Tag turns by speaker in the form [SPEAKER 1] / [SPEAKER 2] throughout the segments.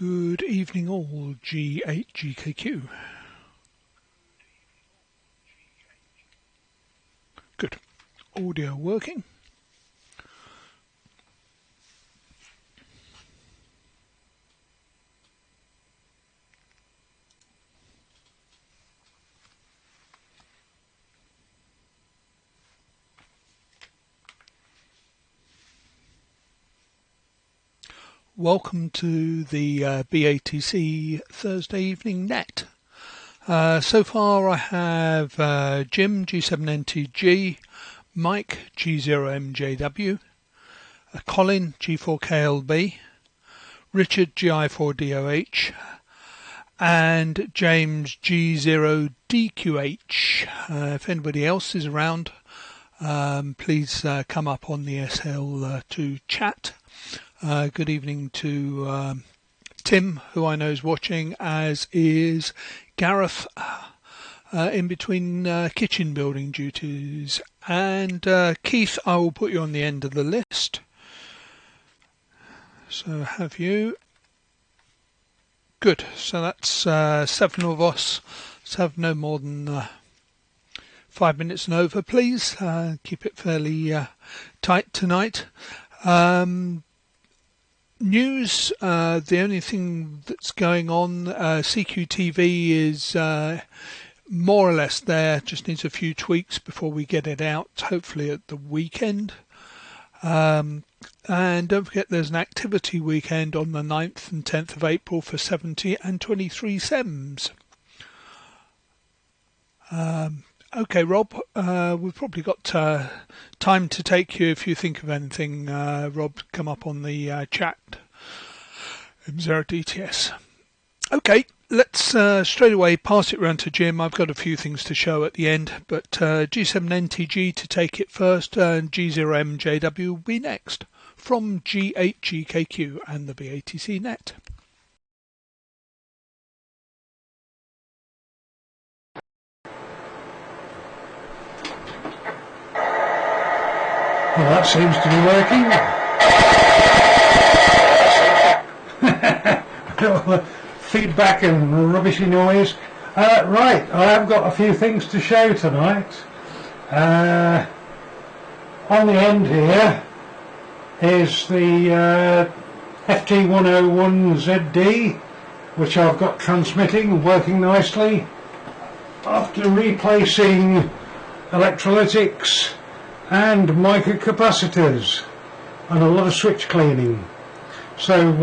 [SPEAKER 1] Good evening all, G8GKQ. Good. Audio working. Welcome to the BATC Thursday Evening Net. So far I have Jim G7NTG, Mike G0MJW, Colin G4KLB, Richard GI4DOH, and James G0DQH. If anybody else is around, please come up on the SL2 chat. Good evening to Tim, who I know is watching, as is Gareth in between kitchen building duties. And Keith, I will put you on the end of the list. So have you. Good. So that's 7 of us. Let's have no more than 5 minutes and over, please. Keep it fairly tight tonight. News, the only thing that's going on, CQTV is more or less there, just needs a few tweaks before we get it out, hopefully at the weekend. And don't forget there's an activity weekend on the 9th and 10th of April for 70 and 23 SEMs. Okay, Rob, we've probably got time to take you if you think of anything. Rob, come up on the chat. M0DTS. Okay, let's straight away pass it round to Jim. I've got a few things to show at the end, but G7NTG to take it first, and G0MJW will be next from G8GKQ and the BATC Net.
[SPEAKER 2] Well, that seems to be working. Feedback and rubbishy noise. Right, I have got a few things to show tonight. On the end here is the FT101ZD, which I've got transmitting, working nicely. After replacing electrolytics and microcapacitors and a lot of switch cleaning. So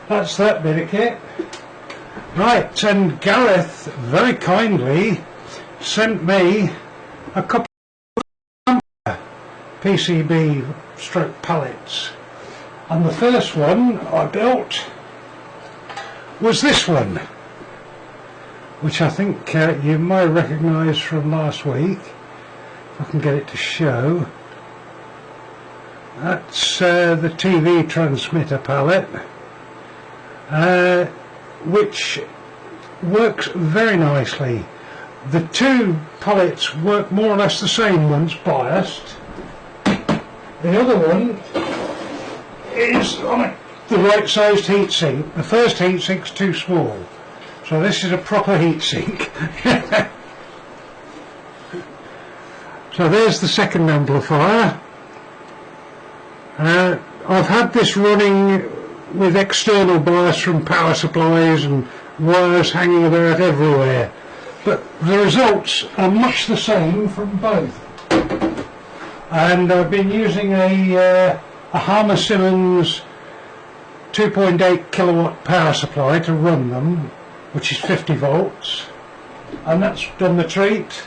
[SPEAKER 2] that's that bit of kit. Right, and Gareth very kindly sent me a couple of PCB stroke pallets, and the first one I built was this one, which I think you may recognise from last week. I can get it to show. That's the TV transmitter palette, which works very nicely. The two pallets work more or less the same, one's biased. The other one is on the right sized heatsink. The first heatsink's too small, so this is a proper heatsink. So there's the second amplifier. I've had this running with external bias from power supplies and wires hanging about everywhere, but the results are much the same from both. And I've been using a Harmer Simmons 2.8 kilowatt power supply to run them, which is 50 volts, and that's done the treat.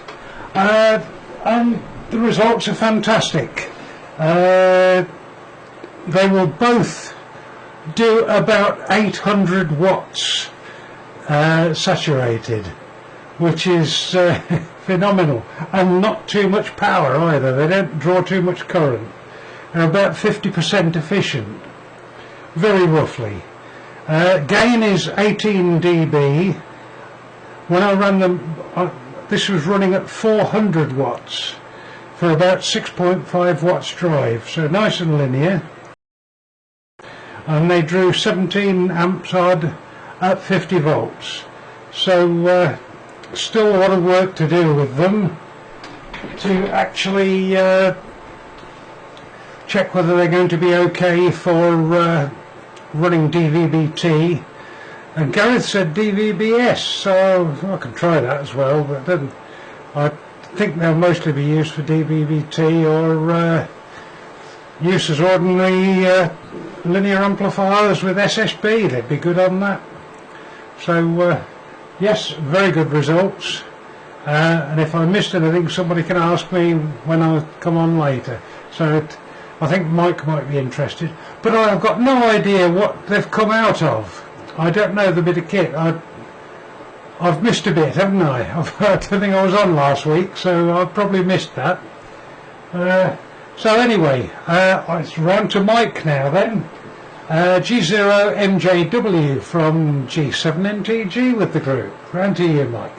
[SPEAKER 2] And the results are fantastic. They will both do about 800 watts saturated, which is phenomenal, and not too much power either. They don't draw too much current. They're about 50% efficient, very roughly. Gain is 18 dB. When I ran them, this was running at 400 watts for about 6.5 watts drive, so nice and linear. and they drew 17 amps odd at 50 volts. So still a lot of work to do with them to actually check whether they're going to be okay for running DVB-T. And Gareth said DVB-S, so I can try that as well, but then I think they'll mostly be used for DVB-T or use as ordinary linear amplifiers with SSB. They'd be good on that. So yes, very good results. And if I missed anything, somebody can ask me when I come on later. So I think Mike might be interested. But I've got no idea what they've come out of. I don't know the bit of kit. I've missed a bit, haven't I? I don't think I was on last week, so I've probably missed that. So anyway, it's round to Mike now then. G0MJW from G7NTG with the group. Round to you, Mike.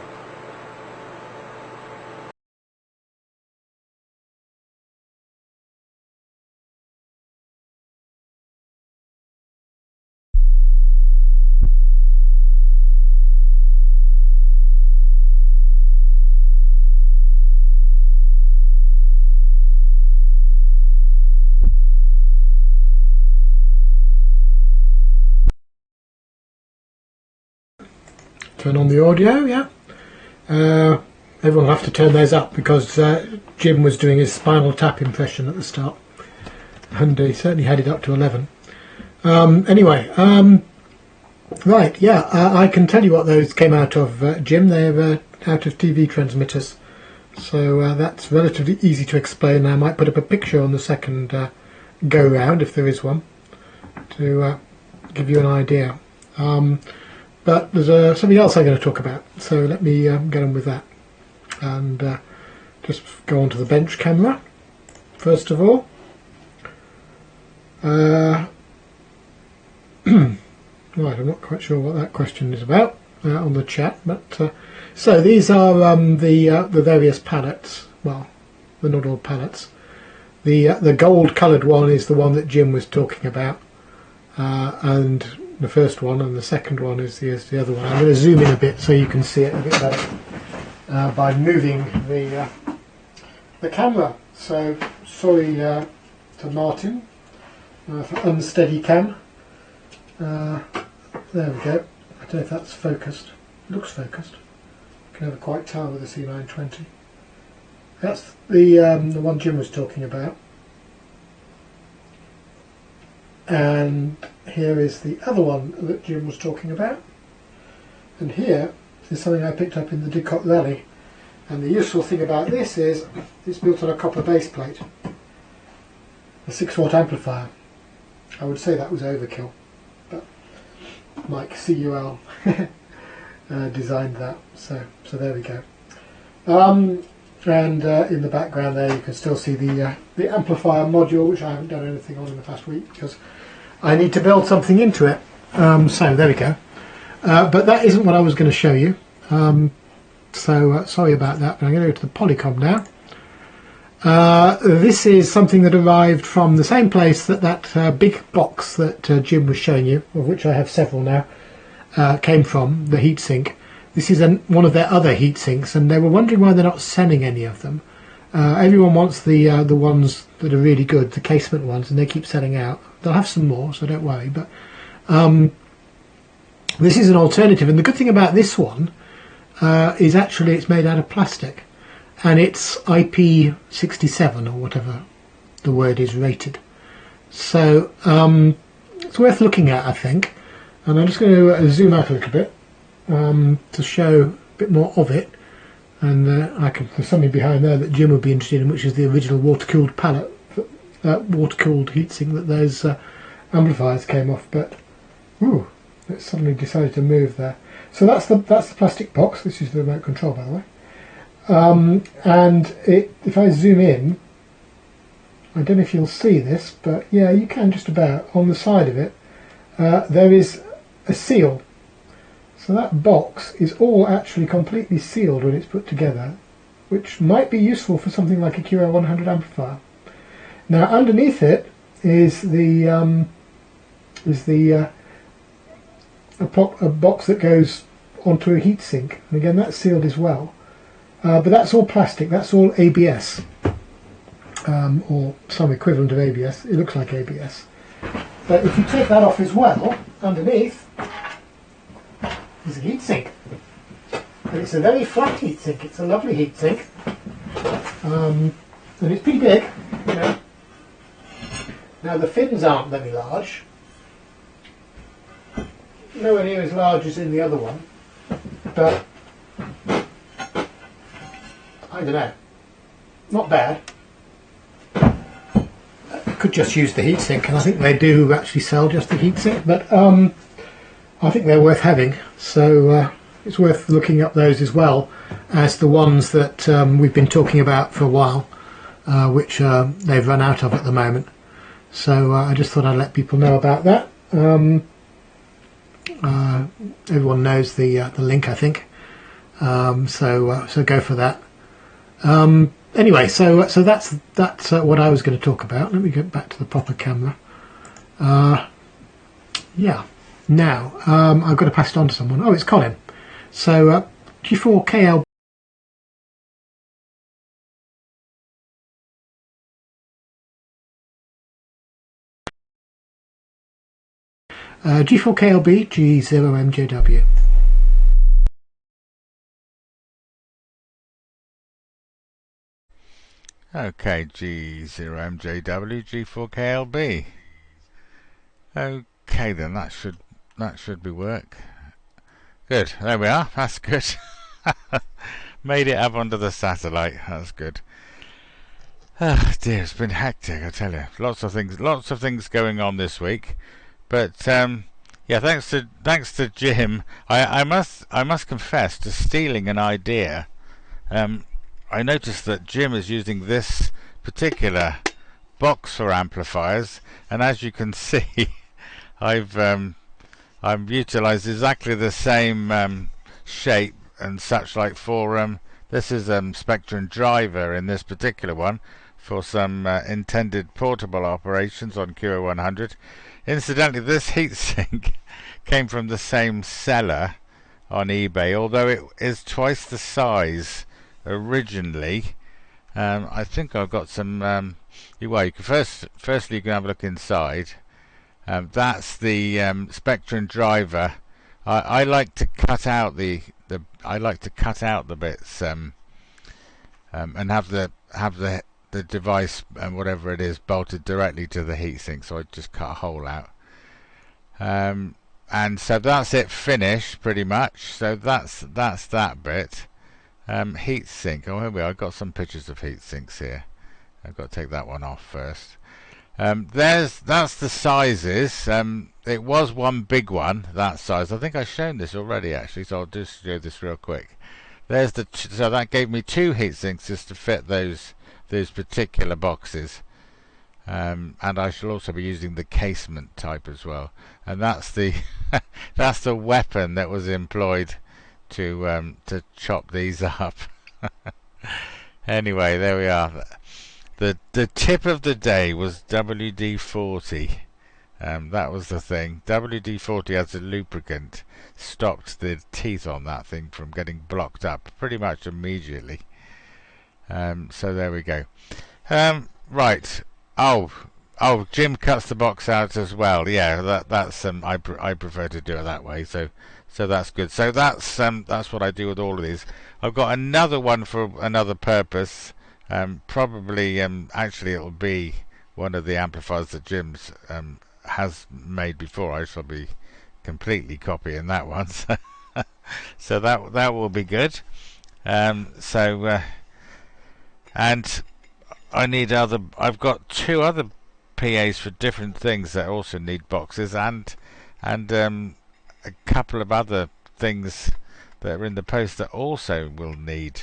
[SPEAKER 3] Turn on the audio, yeah. Everyone will have to turn those up because Jim was doing his Spinal Tap impression at the start, and he certainly had it up to 11. Anyway, right, yeah, I can tell you what those came out of, Jim. They're out of TV transmitters, so that's relatively easy to explain. I might put up a picture on the second go round, if there is one, to give you an idea. But there's something else I'm going to talk about, so let me get on with that and just go on to the bench camera first of all. Right, I'm not quite sure what that question is about on the chat, but so these are the various palettes. Well, they're not all palettes. The gold coloured one is the one that Jim was talking about, and the first one, and the second one is the other one. I'm going to zoom in a bit so you can see it a bit better by moving the camera. So sorry to Martin for unsteady cam. There we go. I don't know if that's focused. It looks focused. You can never quite tell with the C920. That's the one Jim was talking about. And here is the other one that Jim was talking about. And here is something I picked up in the Didcot Rally. And the useful thing about this is it's built on a copper base plate. A 6-watt amplifier. I would say that was overkill, but Mike CUL designed that. So there we go. And in the background there you can still see the amplifier module, which I haven't done anything on in the past week because I need to build something into it. So there we go. But that isn't what I was going to show you. Sorry about that, but I'm going to go to the Polycom now. This is something that arrived from the same place that big box that Jim was showing you, of which I have several now, came from, the heatsink. This is one of their other heatsinks, and they were wondering why they're not selling any of them. Everyone wants the ones that are really good, the casement ones, and they keep selling out. They'll have some more, so don't worry. But this is an alternative, and the good thing about this one is actually it's made out of plastic, and it's IP67 or whatever the word is rated. So it's worth looking at, I think. And I'm just going to zoom out a little bit to show a bit more of it. And there's something behind there that Jim would be interested in, which is the original water-cooled palette, water-cooled heatsink that those amplifiers came off. But ooh, it suddenly decided to move there. So that's the plastic box. This is the remote control, by the way. And if I zoom in, I don't know if you'll see this, but yeah, you can just about. On the side of it, there is a seal. So that box is all actually completely sealed when it's put together, which might be useful for something like a QL100 amplifier. Now underneath it is the is the a box that goes onto a heatsink. And again, that's sealed as well. But that's all plastic. That's all ABS, or some equivalent of ABS. It looks like ABS. But if you take that off as well, underneath is a heatsink. And it's a very flat heatsink. It's a lovely heatsink. And it's pretty big, you know. Now the fins aren't very large. Nowhere near as large as in the other one. But I don't know. Not bad. Could just use the heatsink, and I think they do actually sell just the heatsink, but I think they're worth having, so it's worth looking up those as well as the ones that we've been talking about for a while, which they've run out of at the moment. So I just thought I'd let people know about that. Everyone knows the link, I think, so go for that. Anyway, so that's what I was going to talk about. Let me get back to the proper camera. Yeah. Now I've got to pass it on to someone. Oh, it's Colin. So G4KL. G4KLB G0MJW.
[SPEAKER 4] Okay, G0MJW G4KLB. Okay then, that should be work. Good, there we are. That's good. Made it up onto the satellite. That's good. Oh dear, it's been hectic, I tell you. Lots of things going on this week. But yeah, thanks to Jim. I must confess to stealing an idea. I noticed that Jim is using this particular box for amplifiers, and as you can see, I've utilised exactly the same shape and such like for this is Spectrum driver in this particular one for some intended portable operations on QO100. Incidentally, this heatsink came from the same seller on eBay, although it is twice the size originally. I think I've got some well, you can firstly you can have a look inside. That's the Spectrum driver. I like to cut out the bits and have the device and whatever it is bolted directly to the heatsink, so I just cut a hole out. And so that's it finished pretty much. So that's that bit. Heatsink. Oh, here we are. I've got some pictures of heatsinks here. I've got to take that one off first. That's the sizes. It was one big one, that size. I think I've shown this already actually, so I'll just show this real quick. There's so that gave me two heatsinks just to fit those particular boxes. And I shall also be using the casement type as well. And that's the that's the weapon that was employed to chop these up. Anyway, there we are. The tip of the day was WD-40. That was the thing. WD-40 as a lubricant stopped the teeth on that thing from getting blocked up pretty much immediately. So there we go. Right. Oh, Jim cuts the box out as well. Yeah, that's I prefer to do it that way. So that's good. So that's what I do with all of these. I've got another one for another purpose. Probably actually it'll be one of the amplifiers that Jim's has made before. I shall be completely copying that one. So that will be good. And I need I've got two other PAs for different things that also need boxes, and a couple of other things that are in the post that also will need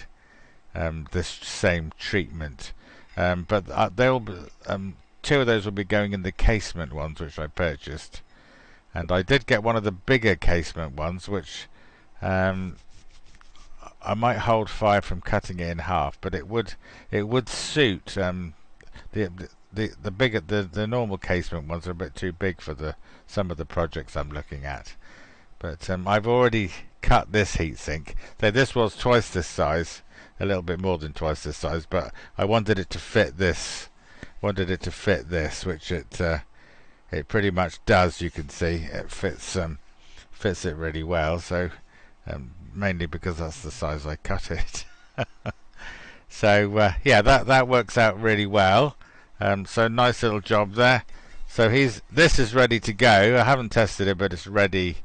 [SPEAKER 4] this same treatment. But they'll be, two of those will be going in the casement ones which I purchased, and I did get one of the bigger casement ones which I might hold fire from cutting it in half, but it would suit the bigger the normal casement ones are a bit too big for some of the projects I'm looking at. But I've already cut this heatsink. So this was twice this size, a little bit more than twice this size, but I wanted it to fit this. Which it pretty much does. You can see it fits it really well. So mainly because that's the size I cut it. So yeah, that works out really well. So nice little job there. So this is ready to go. I haven't tested it, but it's ready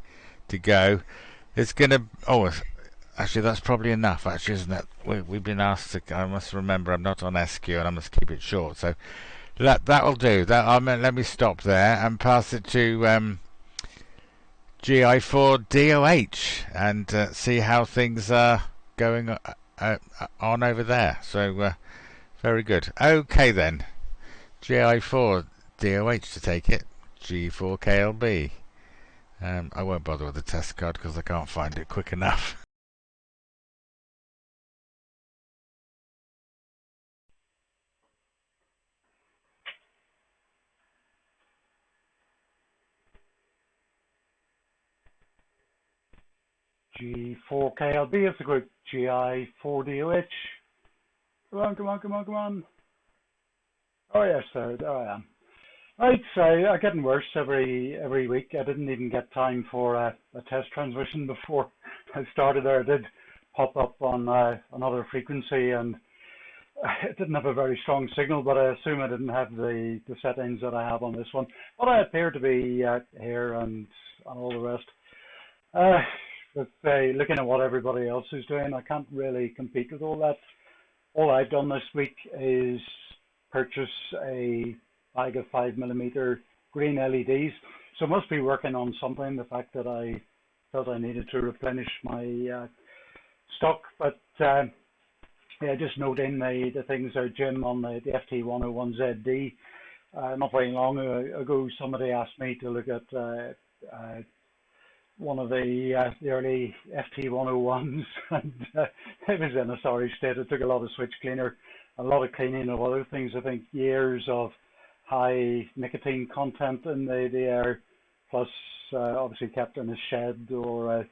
[SPEAKER 4] to go. It's gonna. Oh, actually, that's probably enough. Actually, isn't it? We've been asked to. I must remember I'm not on SQ and I must keep it short. So that'll do. Let me stop there and pass it to GI4 DOH and see how things are going on over there. So very good. Okay then, GI4 DOH to take it. G4 KLB. I won't bother with the test card because I can't find it quick enough.
[SPEAKER 5] G4KLB of the group GI4DOH. Come on. Oh yes, sir, there I am. Right, so I'm getting worse every week. I didn't even get time for a test transmission before I started there. I did pop up on another frequency and it didn't have a very strong signal, but I assume I didn't have the settings that I have on this one. But I appear to be here and all the rest. But looking at what everybody else is doing, I can't really compete with all that. All I've done this week is purchase a bag of 5mm green LEDs. So I must be working on something. The fact that I felt I needed to replenish my stock, but yeah, just noting the things are Jim on the FT101ZD. Not very long ago, somebody asked me to look at one of the early FT101s, and it was in a sorry state. It took a lot of switch cleaner, a lot of cleaning of other things. I think years of high nicotine content in the air, plus obviously kept in a shed or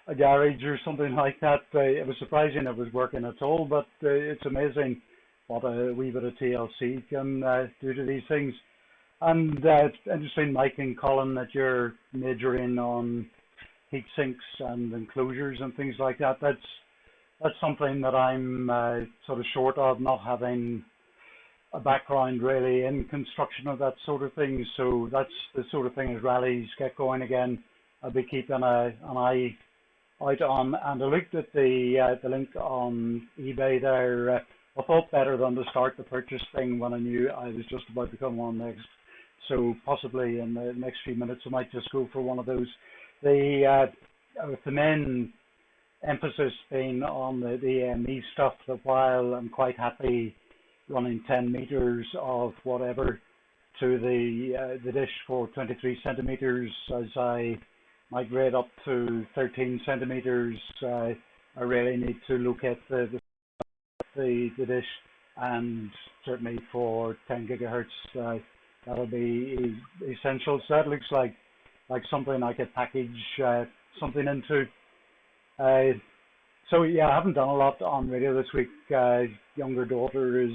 [SPEAKER 5] a garage or something like that. It was surprising it was working at all, but it's amazing what a wee bit of TLC can do to these things. And it's interesting, Mike and Colin, that you're majoring on heat sinks and enclosures and things like that. That's something that I'm sort of short of, not having a background really in construction of that sort of thing. So that's the sort of thing as rallies get going again, I'll be keeping an eye out on. And I looked at the link on eBay there. I thought better than to start the purchase thing when I knew I was just about to come on next. So possibly in the next few minutes I might just go for one of those. With the main emphasis being on the AME stuff, that while I'm quite happy running 10 meters of whatever to the dish for 23 centimeters, as I migrate up to 13 centimeters, I really need to look at the dish, and certainly for 10 gigahertz, that'll be essential. So that looks like something I could package something into. So yeah, I haven't done a lot on radio this week. Younger daughter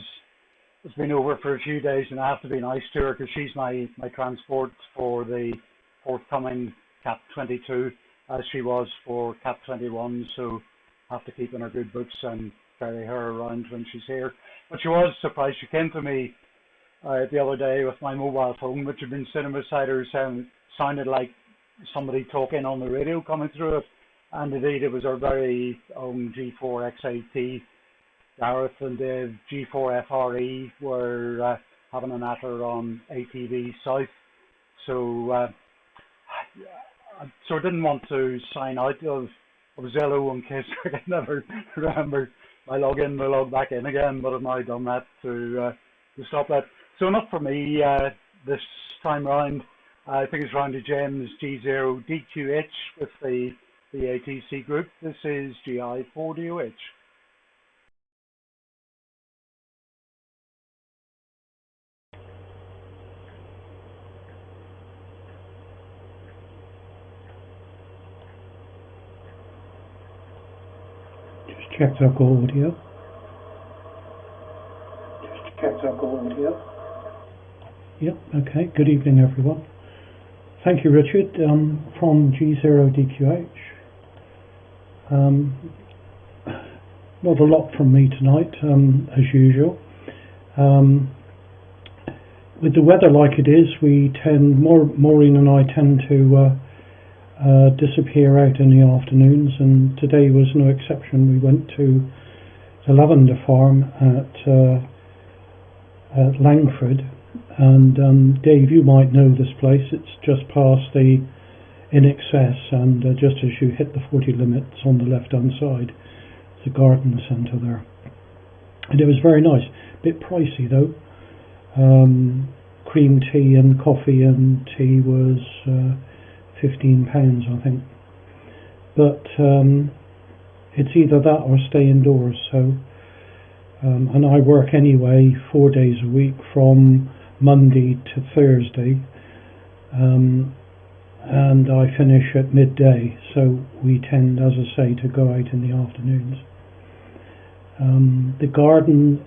[SPEAKER 5] has been over for a few days, and I have to be nice to her because she's my transport for the forthcoming Cap 22, as she was for Cap 21. So I have to keep in her good books and carry her around when she's here. But she was surprised. She came to me the other day with my mobile phone, which had been sitting beside her, sounded like somebody talking on the radio coming through it. And indeed, it was our very own G4 XAT. Gareth and Dave, G4 FRE, were having an natter on ATV South. So I didn't want to sign out of Zello in case I could never remember my login, my log back in again, but I've now done that to stop that. So enough for me this time round. I think it's round to James G0DQH with the BATC group. This is GI4DOH.
[SPEAKER 6] Checked our audio. Checked our audio. Yep, okay. Good evening, everyone. Thank you, Richard, from G0DQH. Not a lot from me tonight, as usual. With the weather like it is, Maureen and I tend to disappear out in the afternoons, and today was no exception. We went to the lavender farm at Langford, and Dave, you might know this place. It's just past the In Excess, and just as you hit the 40 limits on the left hand side, the garden centre there. And it was very nice. A bit pricey though. Cream tea and coffee and tea was £15, I think. But it's either that or stay indoors. So, and I work anyway 4 days a week from Monday to Thursday, and I finish at midday. So we tend, as I say, to go out in the afternoons. The garden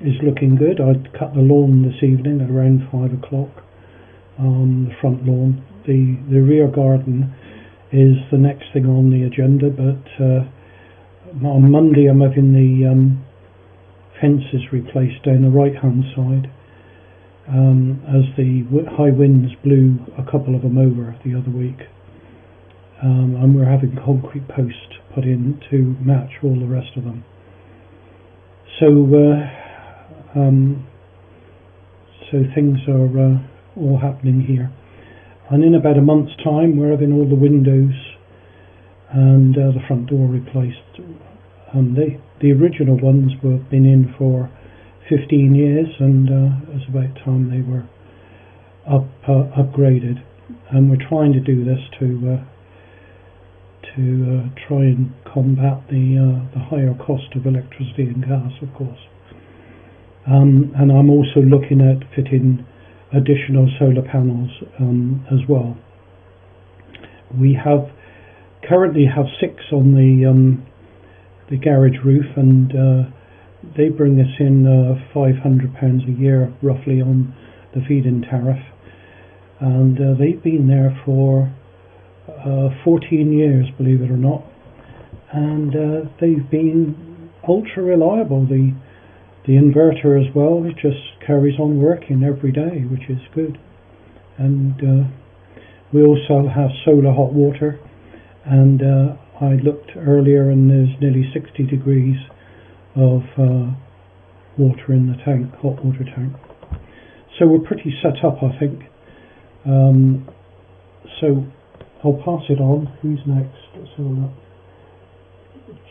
[SPEAKER 6] is looking good. I cut the lawn this evening at around 5 o'clock. The front lawn. The rear garden is the next thing on the agenda, but on Monday I'm having the fences replaced down the right hand side, as the high winds blew a couple of them over the other week, and we're having concrete posts put in to match all the rest of them. So things are all happening here. And in about a month's time, we're having all the windows and the front door replaced. The original ones were been in for 15 years, and it was about time they were upgraded. And we're trying to do this to try and combat the higher cost of electricity and gas, of course. And I'm also looking at fitting additional solar panels as well. We currently have 6 on the garage roof, and they bring us in £500 a year roughly on the feed-in tariff, and they've been there for 14 years, believe it or not, and they've been ultra reliable. The inverter as well, it just carries on working every day, which is good. And we also have solar hot water, and I looked earlier and there's nearly 60 degrees of water in the tank, hot water tank. So we're pretty set up, I think. So I'll pass it on. Who's next? So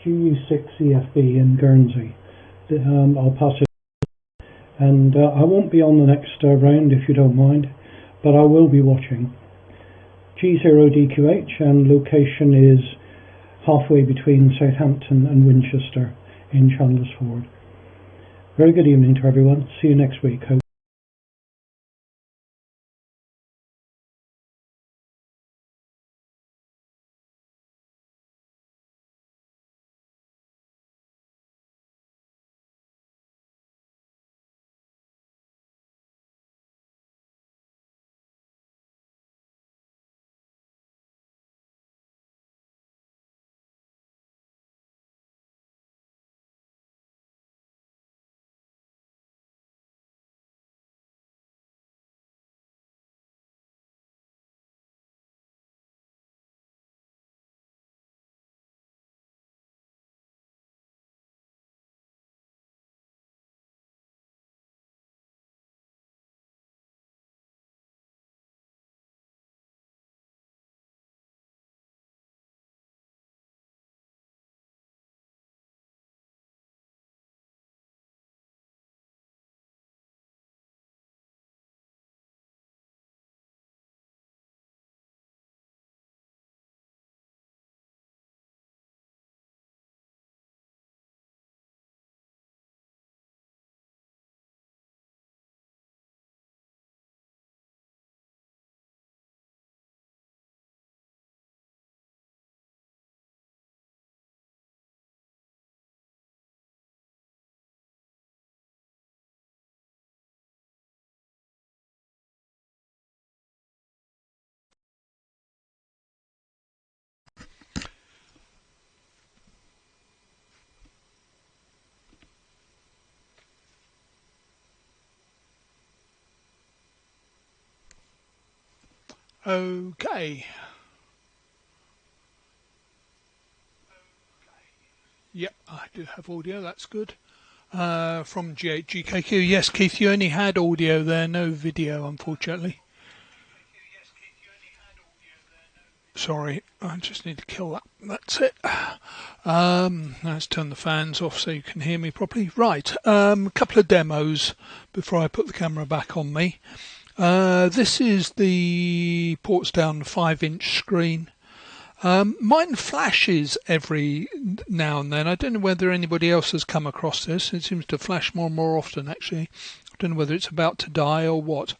[SPEAKER 6] GU6EFB in Guernsey. I'll pass it, and I won't be on the next round if you don't mind, but I will be watching. G0DQH, and location is halfway between Southampton and Winchester in Chandler's Ford. Very good evening to everyone. See you next week.
[SPEAKER 1] Okay. Yep, I do have audio, that's good. From GHGKQ. Yes, Keith, you only had audio there, no video, unfortunately. Sorry, I just need to kill that. That's it. Let's turn the fans off so you can hear me properly. Right, a couple of demos before I put the camera back on me. This is the Portsdown 5-inch screen. Mine flashes every now and then. I don't know whether anybody else has come across this. It seems to flash more and more often, actually. I don't know whether it's about to die or what.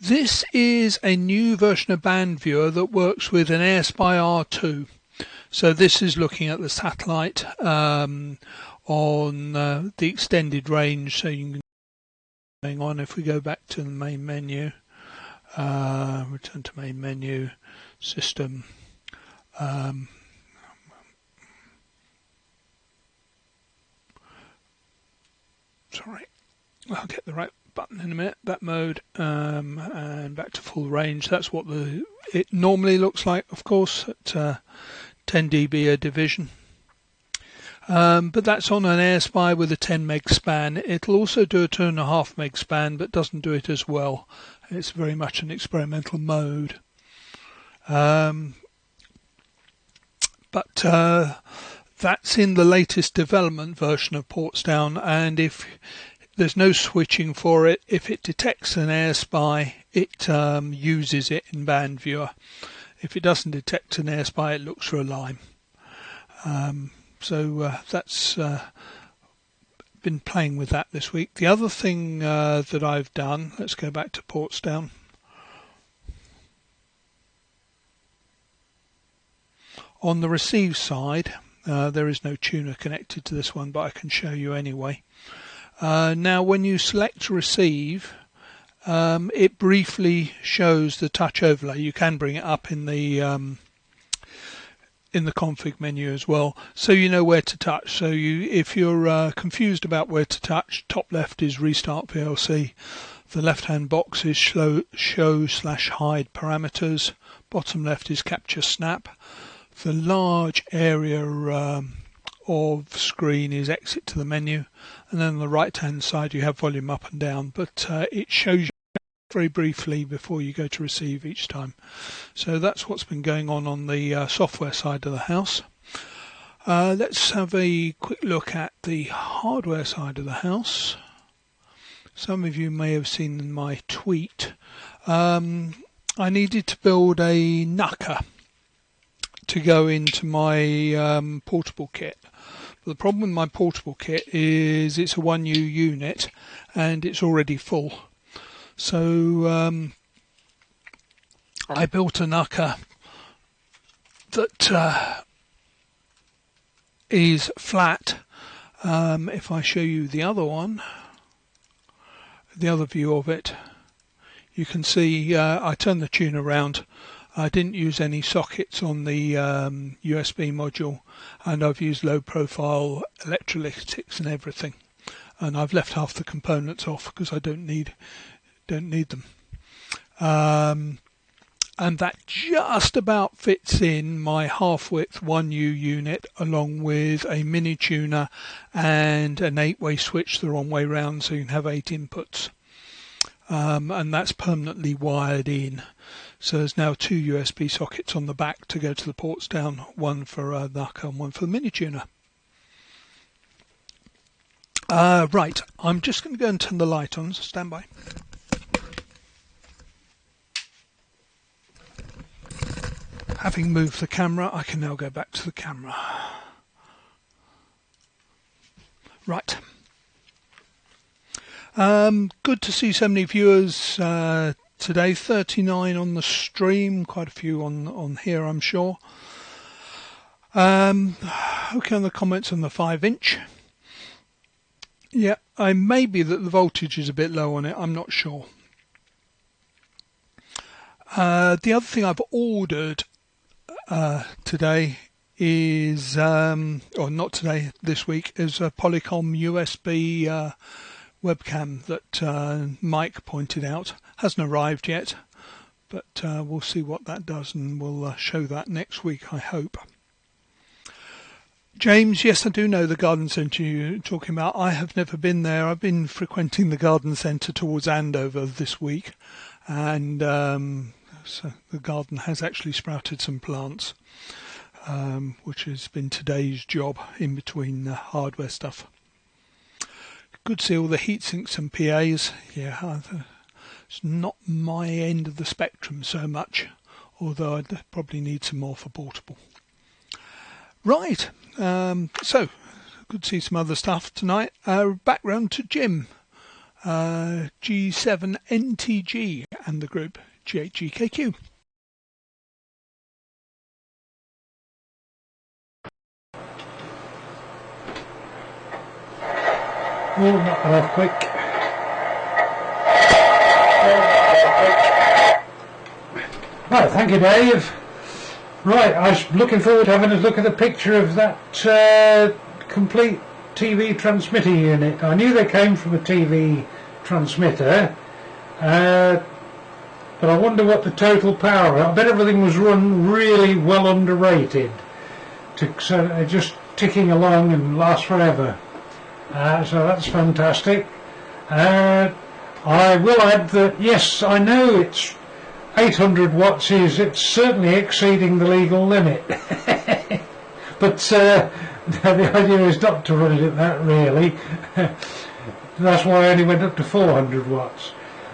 [SPEAKER 1] This is a new version of Band Viewer that works with an AirSpy R2. So this is looking at the satellite on the extended range. So you can going on. If we go back to the main menu, return to main menu, system. Sorry, I'll get the right button in a minute. Back mode and back to full range. That's what it normally looks like, of course, at 10 dB a division. But that's on an AirSpy with a 10 meg span. It'll also do a 2.5 meg span, but doesn't do it as well. It's very much an experimental mode. But that's in the latest development version of Portsdown, and if there's no switching for it, if it detects an AirSpy, it uses it in Band Viewer. If it doesn't detect an AirSpy, it looks for a line. So that's been playing with that this week. The other thing that I've done, let's go back to Portsdown. On the receive side, there is no tuner connected to this one, but I can show you anyway. Now, when you select receive, it briefly shows the touch overlay. You can bring it up in the config menu as well, so you know where to touch. So if you're confused about where to touch, top left is restart VLC. The left-hand box is show/hide parameters. Bottom left is capture snap. The large area of screen is exit to the menu, and then on the right-hand side you have volume up and down. But it shows you very briefly before you go to receive each time. So that's what's been going on the software side of the house. Let's have a quick look at the hardware side of the house. Some of you may have seen in my tweet. I needed to build a knucker to go into my portable kit. But the problem with my portable kit is it's a 1U unit and it's already full. So I built a knucker that is flat. If I show you the other one, the other view of it, you can see I turned the tuner around. I didn't use any sockets on the USB module, and I've used low profile electrolytics and everything. And I've left half the components off because I don't need them. And that just about fits in my half-width 1U unit, along with a mini tuner and an 8-way switch the wrong way round, so you can have 8 inputs. And that's permanently wired in. So there's now 2 USB sockets on the back to go to the Portsdown, one for knucker and one for the mini tuner. Right, I'm just going to go and turn the light on, so stand by. Having moved the camera, I can now go back to the camera. Right. Good to see so many viewers today. 39 on the stream, quite a few on here, I'm sure. Okay, on the comments on the 5-inch. Yeah, I may be that the voltage is a bit low on it, I'm not sure. The other thing I've ordered today is, or not today, this week, is a Polycom USB webcam that Mike pointed out. Hasn't arrived yet, but we'll see what that does, and we'll show that next week, I hope. James, yes, I do know the garden centre you're talking about. I have never been there. I've been frequenting the garden centre towards Andover this week, and so the garden has actually sprouted some plants, which has been today's job in between the hardware stuff. Good to see all the heat sinks and PAs. Yeah, it's not my end of the spectrum so much, although I'd probably need some more for portable. Right, so good to see some other stuff tonight. Background to Jim, G7NTG and the group GHGKQ.
[SPEAKER 2] Oh, not that quick. Right, thank you, Dave. Right, I was looking forward to having a look at the picture of that complete TV transmitter unit. I knew they came from a TV transmitter, but I wonder what the total power. I bet everything was run really well underrated, so just ticking along and last forever. So that's fantastic. I will add that, yes, I know it's 800 watts it's certainly exceeding the legal limit. But the idea is not to run it at that, really. That's why I only went up to 400 watts.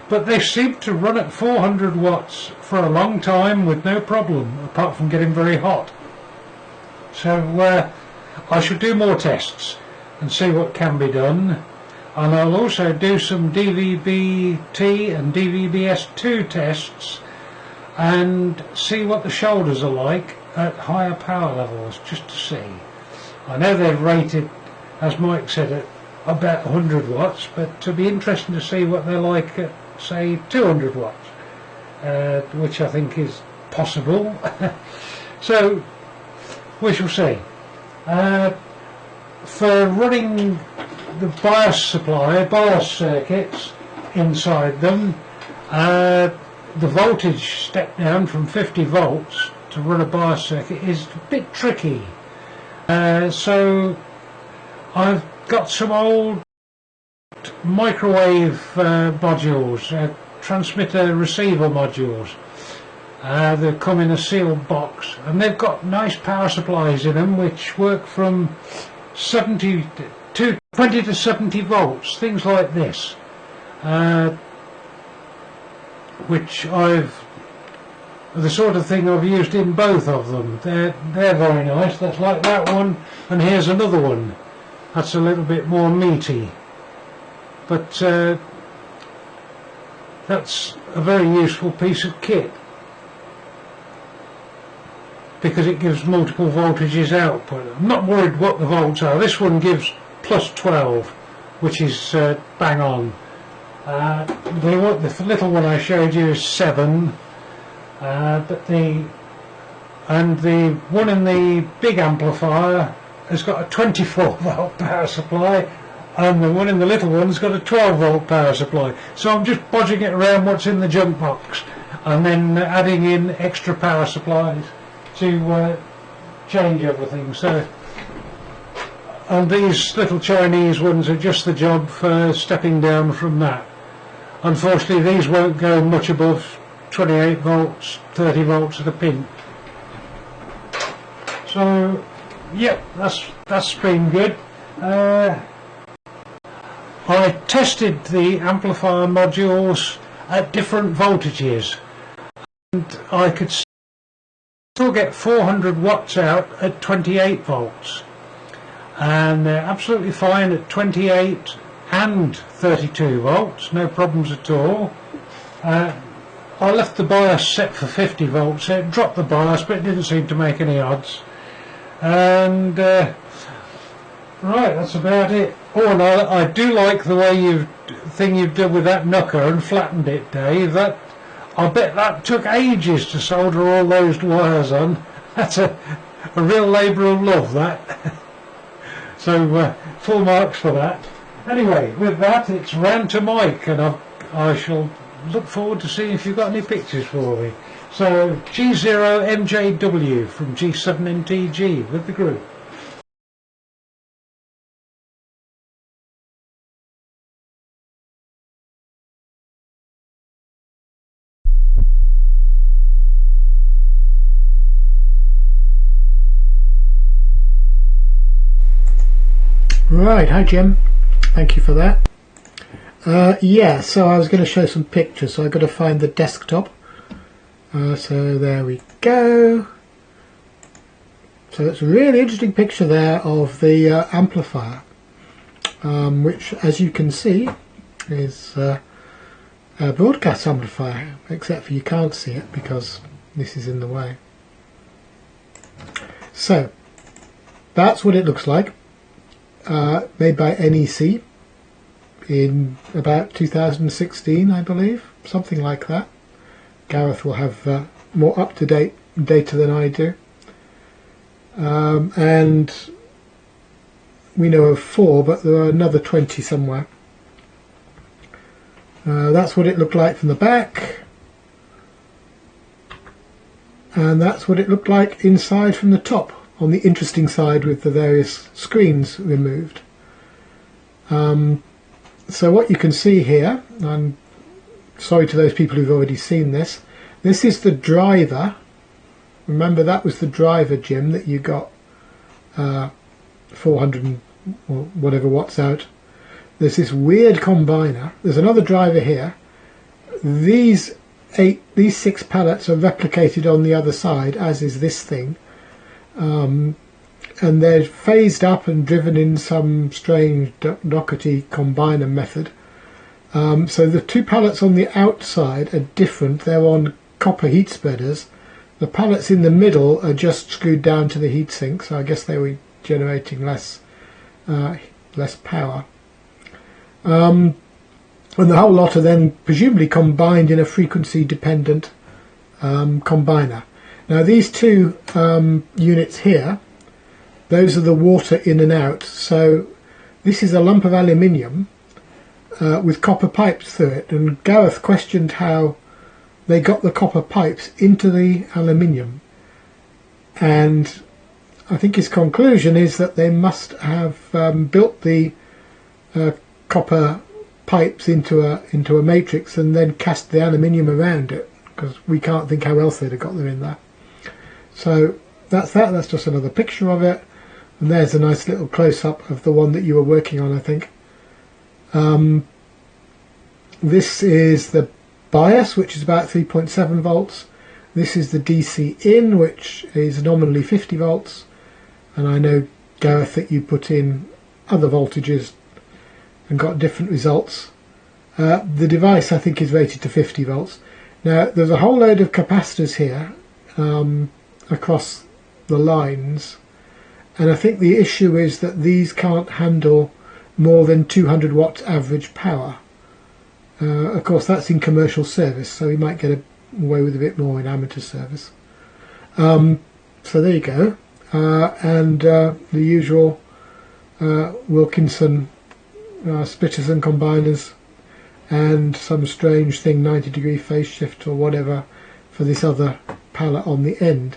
[SPEAKER 2] But they seem to run at 400 watts for a long time with no problem, apart from getting very hot. So I should do more tests and see what can be done. And I'll also do some DVB-T and DVB-S2 tests and see what the shoulders are like at higher power levels, just to see. I know they're rated, as Mike said, at about 100 watts, but it'll be interesting to see what they're like at, say, 200 watts, which I think is possible. So we shall see. For running the BIOS circuits inside them, the voltage step down from 50 volts to run a BIOS circuit is a bit tricky. So I've got some old microwave modules, transmitter receiver modules. They come in a sealed box, and they've got nice power supplies in them which work from 20 to 70 volts, things like this, which the sort of thing I've used in both of them. They're very nice. That's like that one, and here's another one that's a little bit more meaty, but that's a very useful piece of kit because it gives multiple voltages output. I'm not worried what the volts are. This one gives plus 12, which is bang on. The little one I showed you is 7, but the one in the big amplifier has got a 24 volt power supply, and the one in the little one's got a 12 volt power supply. So I'm just bodging it around what's in the junk box, and then adding in extra power supplies to change everything. So, and these little Chinese ones are just the job for stepping down from that. Unfortunately, these won't go much above 28 volts, 30 volts at a pin. So, yep, that's been good. I tested the amplifier modules at different voltages, and I could still get 400 watts out at 28 volts, and they're absolutely fine at 28 and 32 volts, no problems at all. I left the BIOS set for 50 volts, so it dropped the BIOS, but it didn't seem to make any odds. And right, that's about it. Oh, and I do like the way you've done with that knucker and flattened it, Dave. I bet that took ages to solder all those wires on. That's a real labour of love, that. So full marks for that. Anyway, with that, it's round to Mike, and I shall look forward to seeing if you've got any pictures for me. So G0MJW from G7NTG with the group.
[SPEAKER 3] Right, hi Jim, thank you for that. Yeah, so I was going to show some pictures, so I've got to find the desktop. So there we go. So it's a really interesting picture there of the amplifier, which, as you can see, is a broadcast amplifier, except for you can't see it because this is in the way. So that's what it looks like. Made by NEC in about 2016, I believe, something like that. Gareth will have more up-to-date data than I do. And we know of 4, but there are another 20 somewhere. That's what it looked like from the back. And that's what it looked like inside from the top, on the interesting side with the various screens removed. So what you can see here, I'm sorry to those people who've already seen this, this is the driver. Remember, that was the driver, Jim, that you got 400 and, or whatever watts out. There's this weird combiner. There's another driver here. These 6 pallets are replicated on the other side, as is this thing. And they're phased up and driven in some strange Doherty combiner method. So the 2 pallets on the outside are different. They're on copper heat spreaders. The pallets in the middle are just screwed down to the heatsink, so I guess they were generating less power. And the whole lot are then presumably combined in a frequency dependent combiner. Now these 2 units here, those are the water in and out. So this is a lump of aluminium with copper pipes through it, and Gareth questioned how they got the copper pipes into the aluminium, and I think his conclusion is that they must have built the copper pipes into a matrix and then cast the aluminium around it, because we can't think how else they'd have got them in there. So that's that. That's just another picture of it, and there's a nice little close-up of the one that you were working on, I think. This is the bias, which is about 3.7 volts. This is the DC in, which is nominally 50 volts, and I know, Gareth, that you put in other voltages and got different results. The device, I think, is rated to 50 volts. Now there's a whole load of capacitors here across the lines, and I think the issue is that these can't handle more than 200 watts average power. Of course, that's in commercial service, so we might get away with a bit more in amateur service. So there you go, and the usual Wilkinson splitters and combiners, and some strange thing, 90-degree phase shift or whatever, for this other pallet on the end,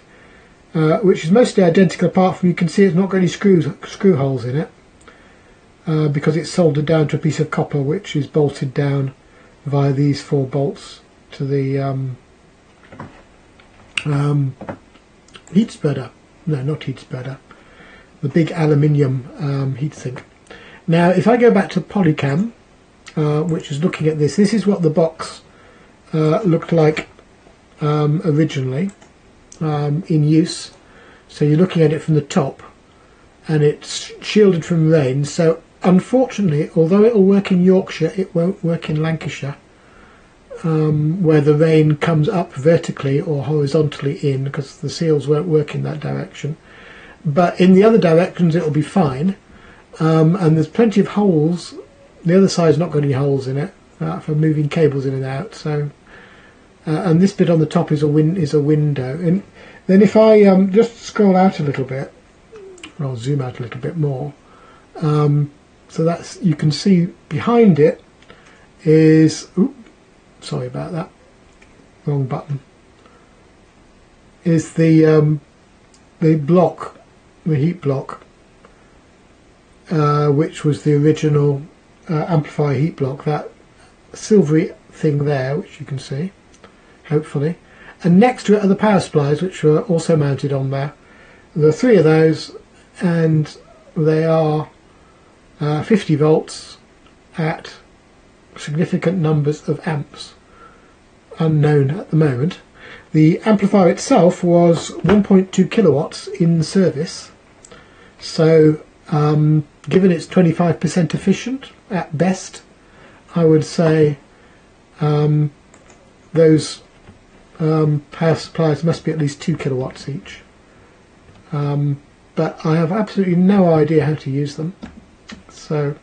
[SPEAKER 3] which is mostly identical, apart from you can see it's not got any screw holes in it, because it's soldered down to a piece of copper which is bolted down via these 4 bolts to the heat spreader. No, not heat spreader, the big aluminium heatsink. Now if I go back to Polycam, which is looking at this, this is what the box looked like originally in use. So you're looking at it from the top, and it's shielded from rain. So unfortunately, although it will work in Yorkshire, it won't work in Lancashire, where the rain comes up vertically or horizontally in, because the seals won't work in that direction. But in the other directions it will be fine, and there's plenty of holes. The other side's not got any holes in it for moving cables in and out. So, and this bit on the top is a window. And then if I just scroll out a little bit, or I'll zoom out a little bit more. So that's, you can see behind it is sorry about that, wrong button, is the block, the heat block, which was the original amplifier heat block, that silvery thing there, which you can see, hopefully. And next to it are the power supplies, which were also mounted on there. There are 3 of those, and they are 50 volts at significant numbers of amps, unknown at the moment. The amplifier itself was 1.2 kilowatts in service, so given it's 25% efficient at best, I would say those power supplies must be at least 2 kilowatts each. But I have absolutely no idea how to use them, so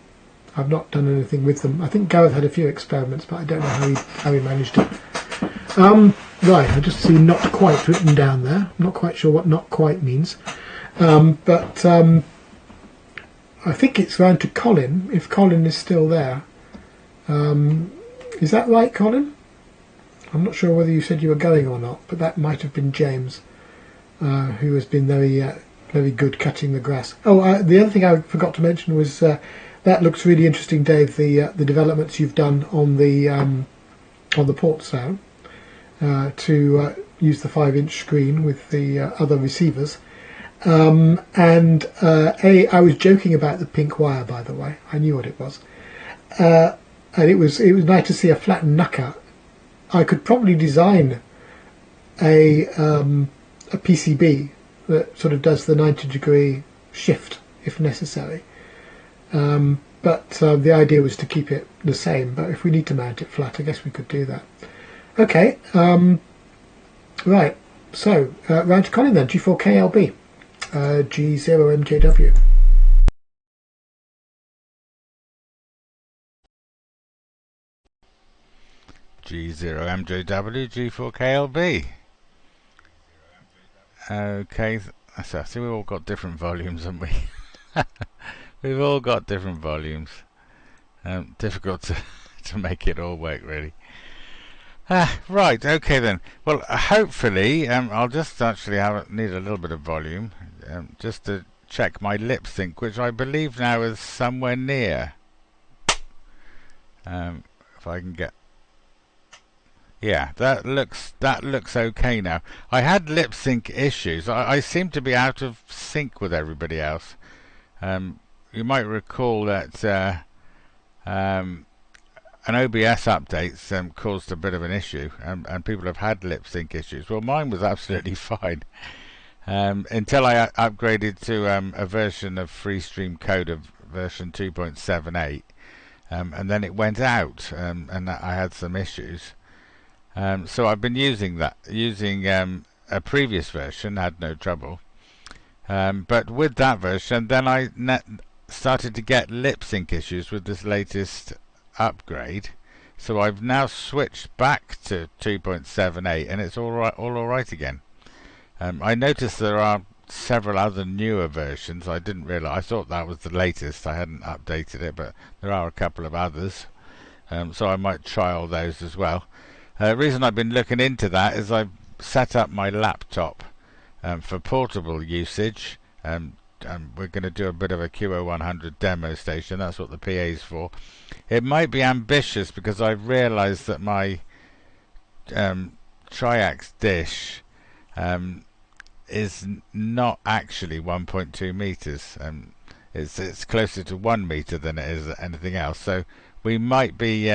[SPEAKER 3] I've not done anything with them. I think Gareth had a few experiments, but I don't know how he managed it. Right, I just see "not quite" written down there. I'm not quite sure what "not quite" means, but I think it's round to Colin, if Colin is still there. Is that right, Colin? I'm not sure whether you said you were going or not, but that might have been James, who has been very good cutting the grass. Oh, the other thing I forgot to mention was that looks really interesting, Dave. The developments you've done on the port sound to use the 5-inch screen with the other receivers. I was joking about the pink wire, by the way. I knew what it was, and it was nice to see a flattened knucker. I could probably design a PCB that sort of does the 90-degree shift if necessary. But the idea was to keep it the same. But if we need to mount it flat, I guess we could do that. Okay. Right. So round to Colin then. G4KLB. G0MJW.
[SPEAKER 4] G0MJW, G4KLB. Okay, so I see we've all got different volumes, haven't we? We've all got different volumes. Difficult to make it all work, really. Right, okay then. Well, hopefully, I'll just actually need a little bit of volume, just to check my lip sync, which I believe now is somewhere near. If I can get... Yeah, that looks okay now. I had lip sync issues. I seem to be out of sync with everybody else. You might recall that an OBS update caused a bit of an issue, and people have had lip sync issues. Well, mine was absolutely fine until I upgraded to a version of FreeStream Code of version 2.78, and then it went out, and I had some issues. So I've been using a previous version, had no trouble. But with that version, then I started to get lip sync issues with this latest upgrade. So I've now switched back to 2.78, and it's all right again. I noticed there are several other newer versions. I didn't realise. I thought that was the latest. I hadn't updated it, but there are a couple of others. So I might trial those as well. The reason I've been looking into that is I've set up my laptop for portable usage. We're going to do a bit of a QO100 demo station. That's what the PA is for. It might be ambitious because I've realised that my Triax dish is not actually 1.2 meters. It's closer to 1 meter than it is anything else. So we might be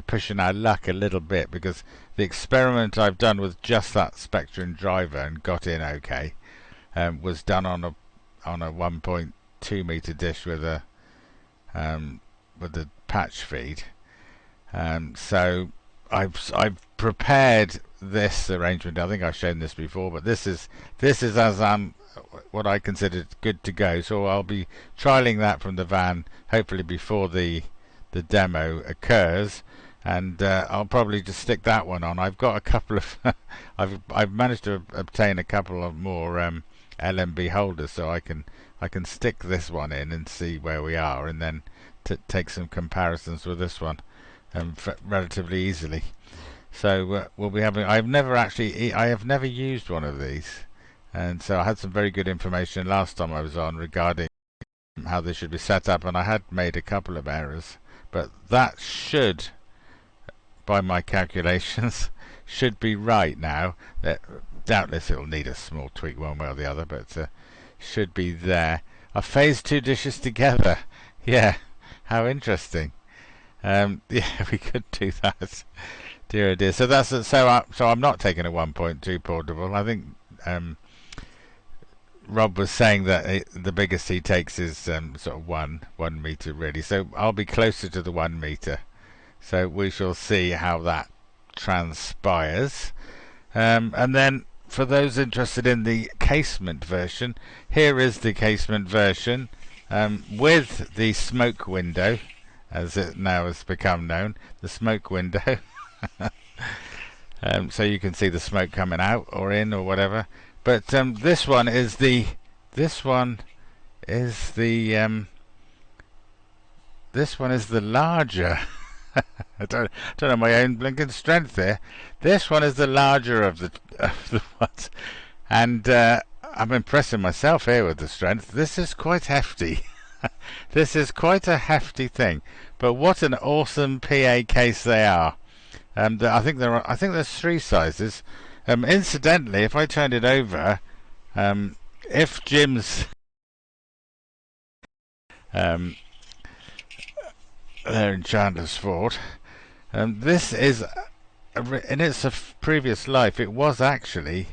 [SPEAKER 4] pushing our luck a little bit, because the experiment I've done with just that Spectrum driver and got in okay was done on a 1.2 meter dish with a patch feed. So I've prepared this arrangement. I think I've shown this before, but this is as what I consider good to go. So I'll be trialing that from the van, hopefully before the demo occurs, and I'll probably just stick that one on. I've got a couple of I've managed to obtain a couple of more LMB holders, so I can stick this one in and see where we are, and then take some comparisons with this one. relatively easily. So we'll be having. I have never used one of these, and so I had some very good information last time I was on regarding how they should be set up, and I had made a couple of errors, but that should, by my calculations, should be right now. That doubtless it'll need a small tweak one way or the other, but should be there. I phased 2 dishes together. Yeah, how interesting. Yeah, we could do that. Dear oh dear. So that's so I'm not taking a 1.2 portable. I think Rob was saying that the biggest he takes is sort of 1 meter really. So I'll be closer to the 1 meter. So we shall see how that transpires. And then for those interested in the casement version, here is the casement version with the smoke window, as it now has become known, the smoke window. So you can see the smoke coming out or in or whatever. But this one is the larger. I don't know my own blinking strength here. This one is the larger of the ones, and I'm impressing myself here with the strength. This is quite hefty. This is quite a hefty thing. But what an awesome PA case they are. I think there's 3 sizes. Incidentally, if I turn it over, if Jim's there in Chandler's Ford, this is in its previous life it was actually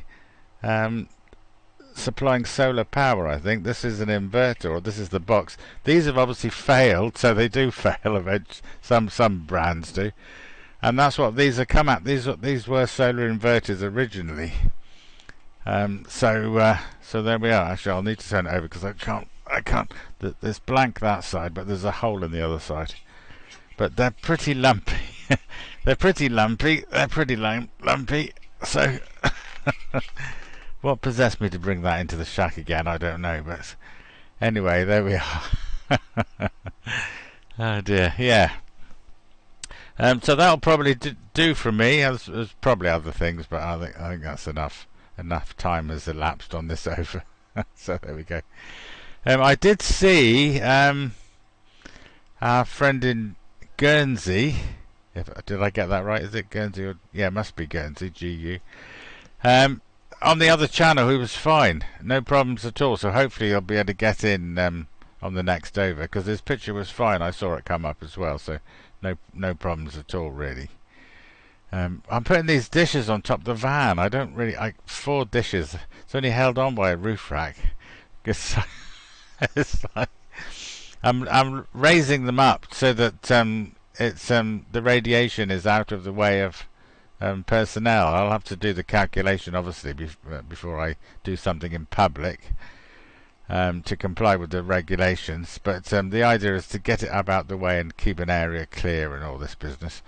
[SPEAKER 4] supplying solar power. I think this is an inverter, or this is the box. These have obviously failed, so they do fail eventually. Some brands do. And that's what these have come at. These were solar inverters originally. So there we are. Actually, I'll need to turn it over because I can't. There's blank that side, but there's a hole in the other side. But they're pretty lumpy. They're pretty lumpy. So what possessed me to bring that into the shack again? I don't know. But anyway, there we are. Oh dear. Yeah. So that'll probably do for me. There's probably other things, but I think that's enough. Enough time has elapsed on this over. So there we go. I did see our friend in Guernsey. Did I get that right? Is it Guernsey? Yeah, it must be Guernsey. GU. On the other channel, he was fine. No problems at all. So hopefully he'll be able to get in on the next over, because his picture was fine. I saw it come up as well. So no problems at all, really. I'm putting these dishes on top of the van. 4 dishes. It's only held on by a roof rack. It's like I'm raising them up so that the radiation is out of the way of personnel. I'll have to do the calculation, obviously, before I do something in public to comply with the regulations. But the idea is to get it up out the way and keep an area clear and all this business.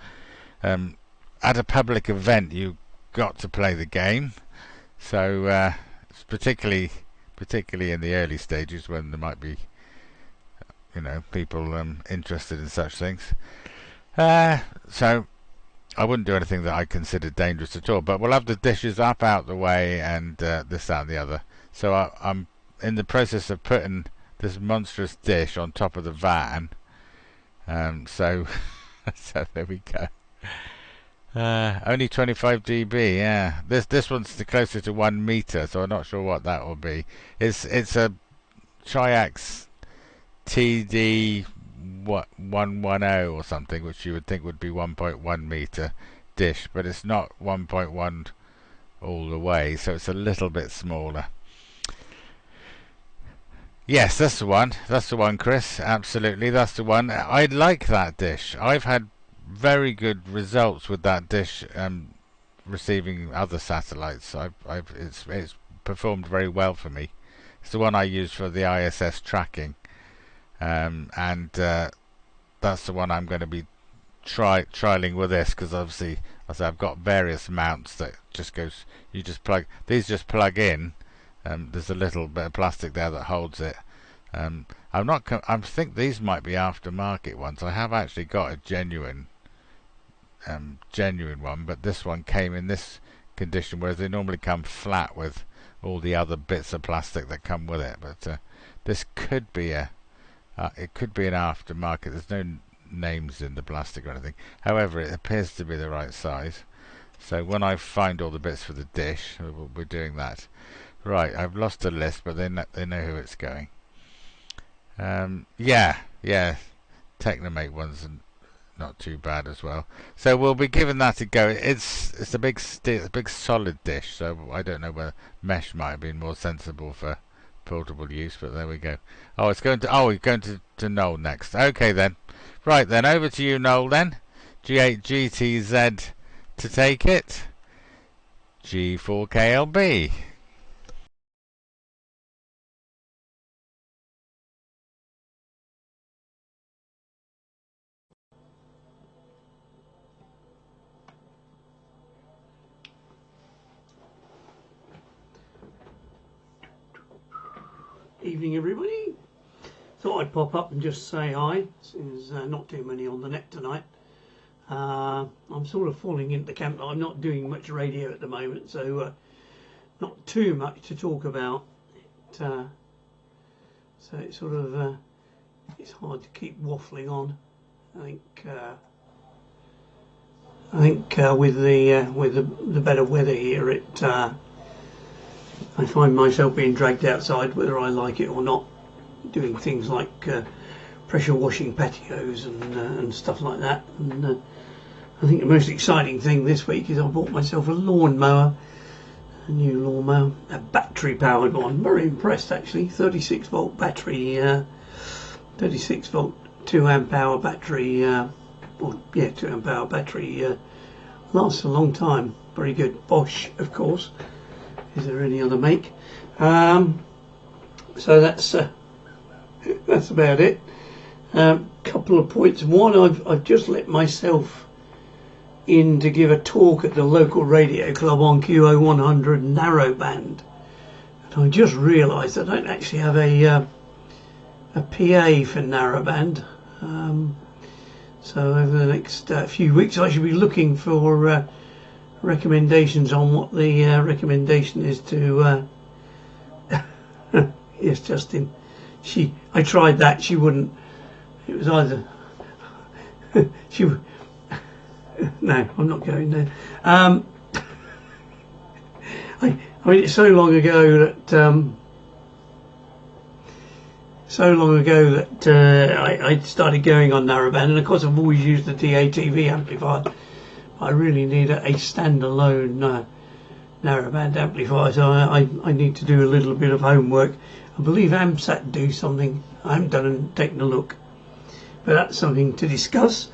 [SPEAKER 4] At a public event, you've got to play the game. So particularly in the early stages when there might be, people interested in such things. So I wouldn't do anything that I consider dangerous at all. But we'll have the dishes up out the way and this, that, and the other. So I'm in the process of putting this monstrous dish on top of the van. So there we go. Only 25 dB. Yeah, this one's closer to 1 meter, so I'm not sure what that will be. It's a Triax TD 110 or something, which you would think would be 1.1 meter dish, but it's not 1.1 all the way, so it's a little bit smaller. Yes, that's the one. That's the one, Chris. Absolutely, that's the one. I like that dish. I've had very good results with that dish receiving other satellites. It's performed very well for me. It's the one I use for the ISS tracking, and that's the one I'm going to be trialing with this, because obviously, as I've got various mounts that just goes. These just plug in. There's a little bit of plastic there that holds it. I think these might be aftermarket ones. I have actually got a genuine genuine one, but this one came in this condition, whereas they normally come flat with all the other bits of plastic that come with it. But this could be it could be an aftermarket. There's no names in the plastic or anything. However, it appears to be the right size. So when I find all the bits for the dish, we're doing that. Right, I've lost the list, but they know who it's going. Yeah, Technomate one's not too bad as well. So we'll be giving that a go. It's a big solid dish, so I don't know whether mesh might have been more sensible for portable use, but there we go. Oh, we're going to Noel next. Okay then. Right then, over to you, Noel then. G8 GTZ to take it. G4KLB.
[SPEAKER 7] Evening everybody. Thought I'd pop up and just say hi. There's not too many on the net tonight. I'm sort of falling into the camp that I'm not doing much radio at the moment, so not too much to talk about. So it's sort of it's hard to keep waffling on. I think with the better weather here, I find myself being dragged outside, whether I like it or not, doing things like pressure washing patios and stuff like that. And I think the most exciting thing this week is I bought myself a lawnmower, a new lawnmower, a battery powered one. Very impressed actually. 36 volt battery, 36 volt 2 amp hour battery, 2 amp hour battery, lasts a long time. Very good. Bosch, of course. Is there any other make? So that's about it. Couple of points. One, I've just let myself in to give a talk at the local radio club on QO100 narrowband, and I just realised I don't actually have a PA for narrowband. So over the next few weeks, I should be looking for recommendations on what the recommendation is to yes, Justin, I tried that, she wouldn't, it was either no, I'm not going there. I mean, it's so long ago that I started going on narrowband, and of course I've always used the DATV amplifier. I really need a standalone narrowband amplifier, so I need to do a little bit of homework. I believe AMSAT do something. I haven't done and taken a look, but that's something to discuss.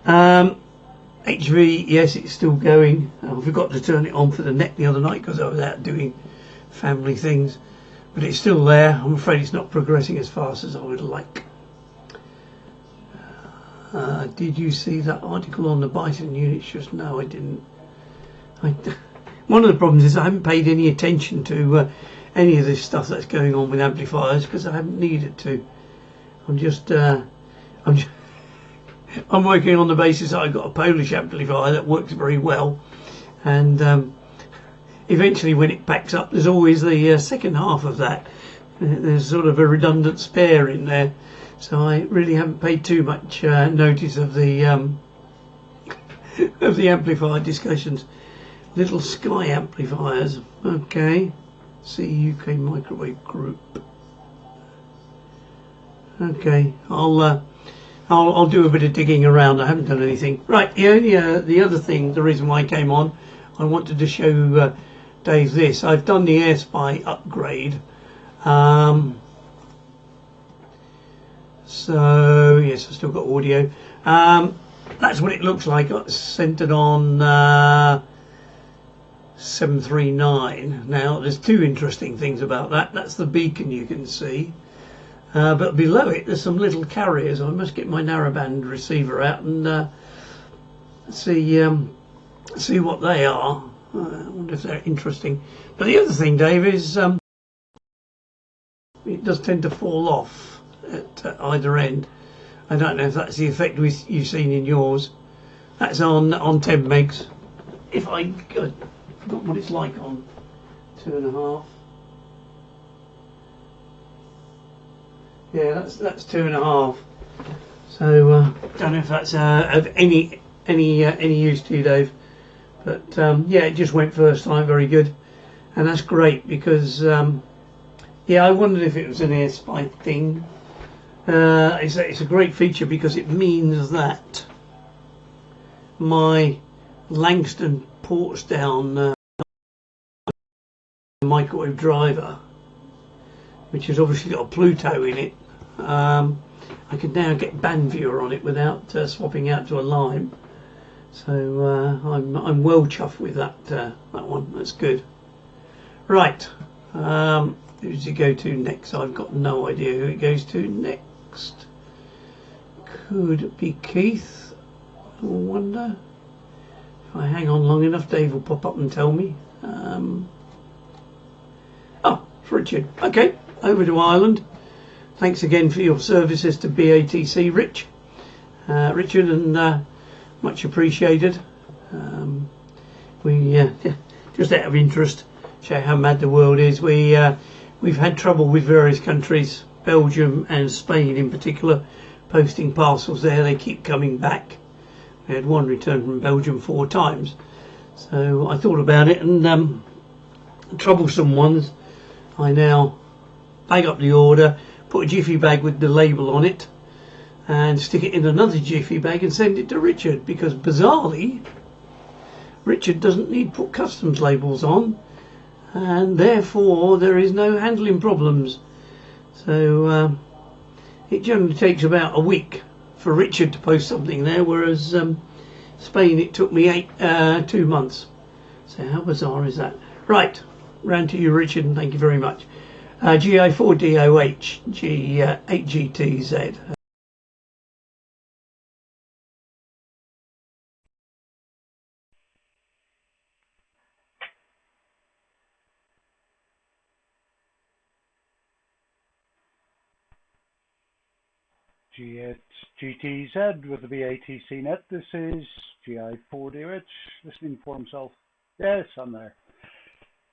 [SPEAKER 7] HV, yes, it's still going. I forgot to turn it on for the net the other night because I was out doing family things, but it's still there. I'm afraid it's not progressing as fast as I would like. Did you see that article on the Bison units? Just no, I didn't. One of the problems is I haven't paid any attention to any of this stuff that's going on with amplifiers because I haven't needed to. I'm working on the basis that I've got a Polish amplifier that works very well, and eventually when it packs up, there's always the second half of that. There's sort of a redundant spare in there. So I really haven't paid too much notice of the amplifier discussions. Little Sky amplifiers, okay. UK Microwave Group. Okay, I'll do a bit of digging around. I haven't done anything. Right, the other thing, the reason why I came on, I wanted to show Dave this. I've done the AirSpy upgrade. So yes, I've still got audio. That's what it looks like. It's centered on 739. Now there's two interesting things about that. That's the beacon you can see, but below it there's some little carriers. I must get my narrowband receiver out and see what they are. I wonder if they're interesting. But the other thing, Dave, is it does tend to fall off at either end. I don't know if that's the effect you've seen in yours. That's on 10 megs. If I forgot what it's like on 2.5. Yeah, that's 2.5. So don't know if that's of any use to you, Dave. But yeah, it just went first time, very good, and that's great because yeah, I wondered if it was an AirSpy thing. It's a great feature because it means that my Langston Portsdown microwave driver, which has obviously got a Pluto in it, I can now get band viewer on it without swapping out to a Lime. So I'm well chuffed with that one. That's good. Right, who does it go to next? I've got no idea who it goes to next. Could it be Keith? I wonder. If I hang on long enough, Dave will pop up and tell me. Oh, it's Richard. Okay, over to Ireland. Thanks again for your services to BATC, Richard, and much appreciated. We just out of interest, show how mad the world is. We've had trouble with various countries, Belgium and Spain in particular, posting parcels there. They keep coming back. We had one return from Belgium 4 times. So I thought about it, and troublesome ones, I now bag up the order, put a jiffy bag with the label on it, and stick it in another jiffy bag and send it to Richard, because bizarrely Richard doesn't need to put customs labels on, and therefore there is no handling problems. So it generally takes about a week for Richard to post something there, whereas Spain it took me 2 months. So how bizarre is that? Right, round to you, Richard, and thank you very much. GI4DOH G8GTZ.
[SPEAKER 5] GTZ with the BATC Net. This is GI4DOH listening for himself. Yes, I'm there.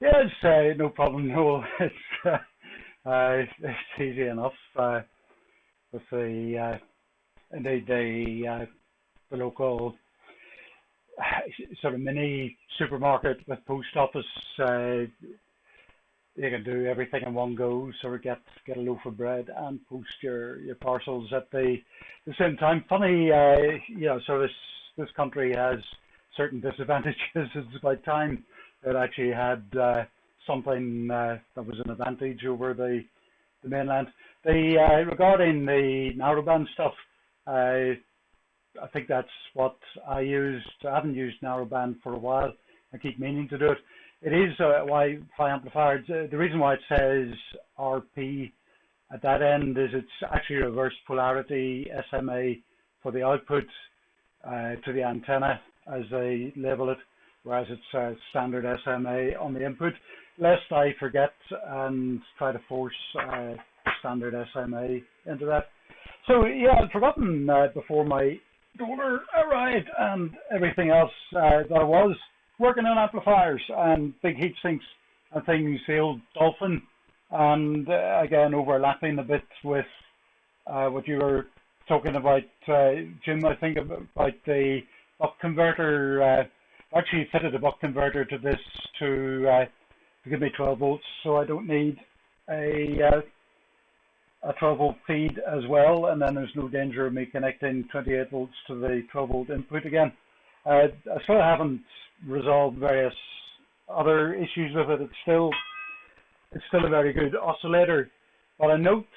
[SPEAKER 5] Yes, no problem. No, it's easy enough with the indeed the local sort of mini supermarket with post office. You can do everything in one go, sort of get a loaf of bread and post your parcels at the same time. Funny, so this country has certain disadvantages. It's about time it actually had something that was an advantage over the mainland. Regarding the narrowband stuff, I think that's what I used. I haven't used narrowband for a while. I keep meaning to do it. It is Wi-Fi amplifiers. The reason why it says RP at that end is it's actually reverse polarity SMA for the output to the antenna, as they label it, whereas it's standard SMA on the input. Lest I forget and try to force standard SMA into that. So yeah, I'd forgotten before my daughter arrived and everything else that I was working on amplifiers and big heat sinks and things, the old Dolphin, and again overlapping a bit with what you were talking about, Jim. I think about the buck converter. Actually fitted a buck converter to this to give me 12 volts, so I don't need a 12 volt feed as well, and then there's no danger of me connecting 28 volts to the 12 volt input again. I still haven't resolved various other issues with it. It's still a very good oscillator, but I note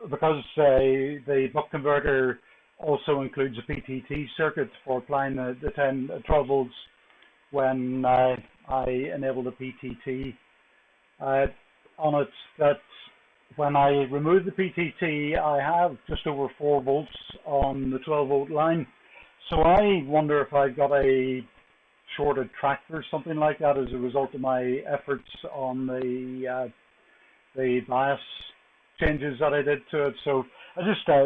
[SPEAKER 5] because the buck converter also includes a PTT circuit for applying the 12 volts when I enable the PTT on it, that when I remove the PTT I have just over 4 volts on the 12 volt line. So I wonder if I've got a shorted track or something like that as a result of my efforts on the bias changes that I did to it. So I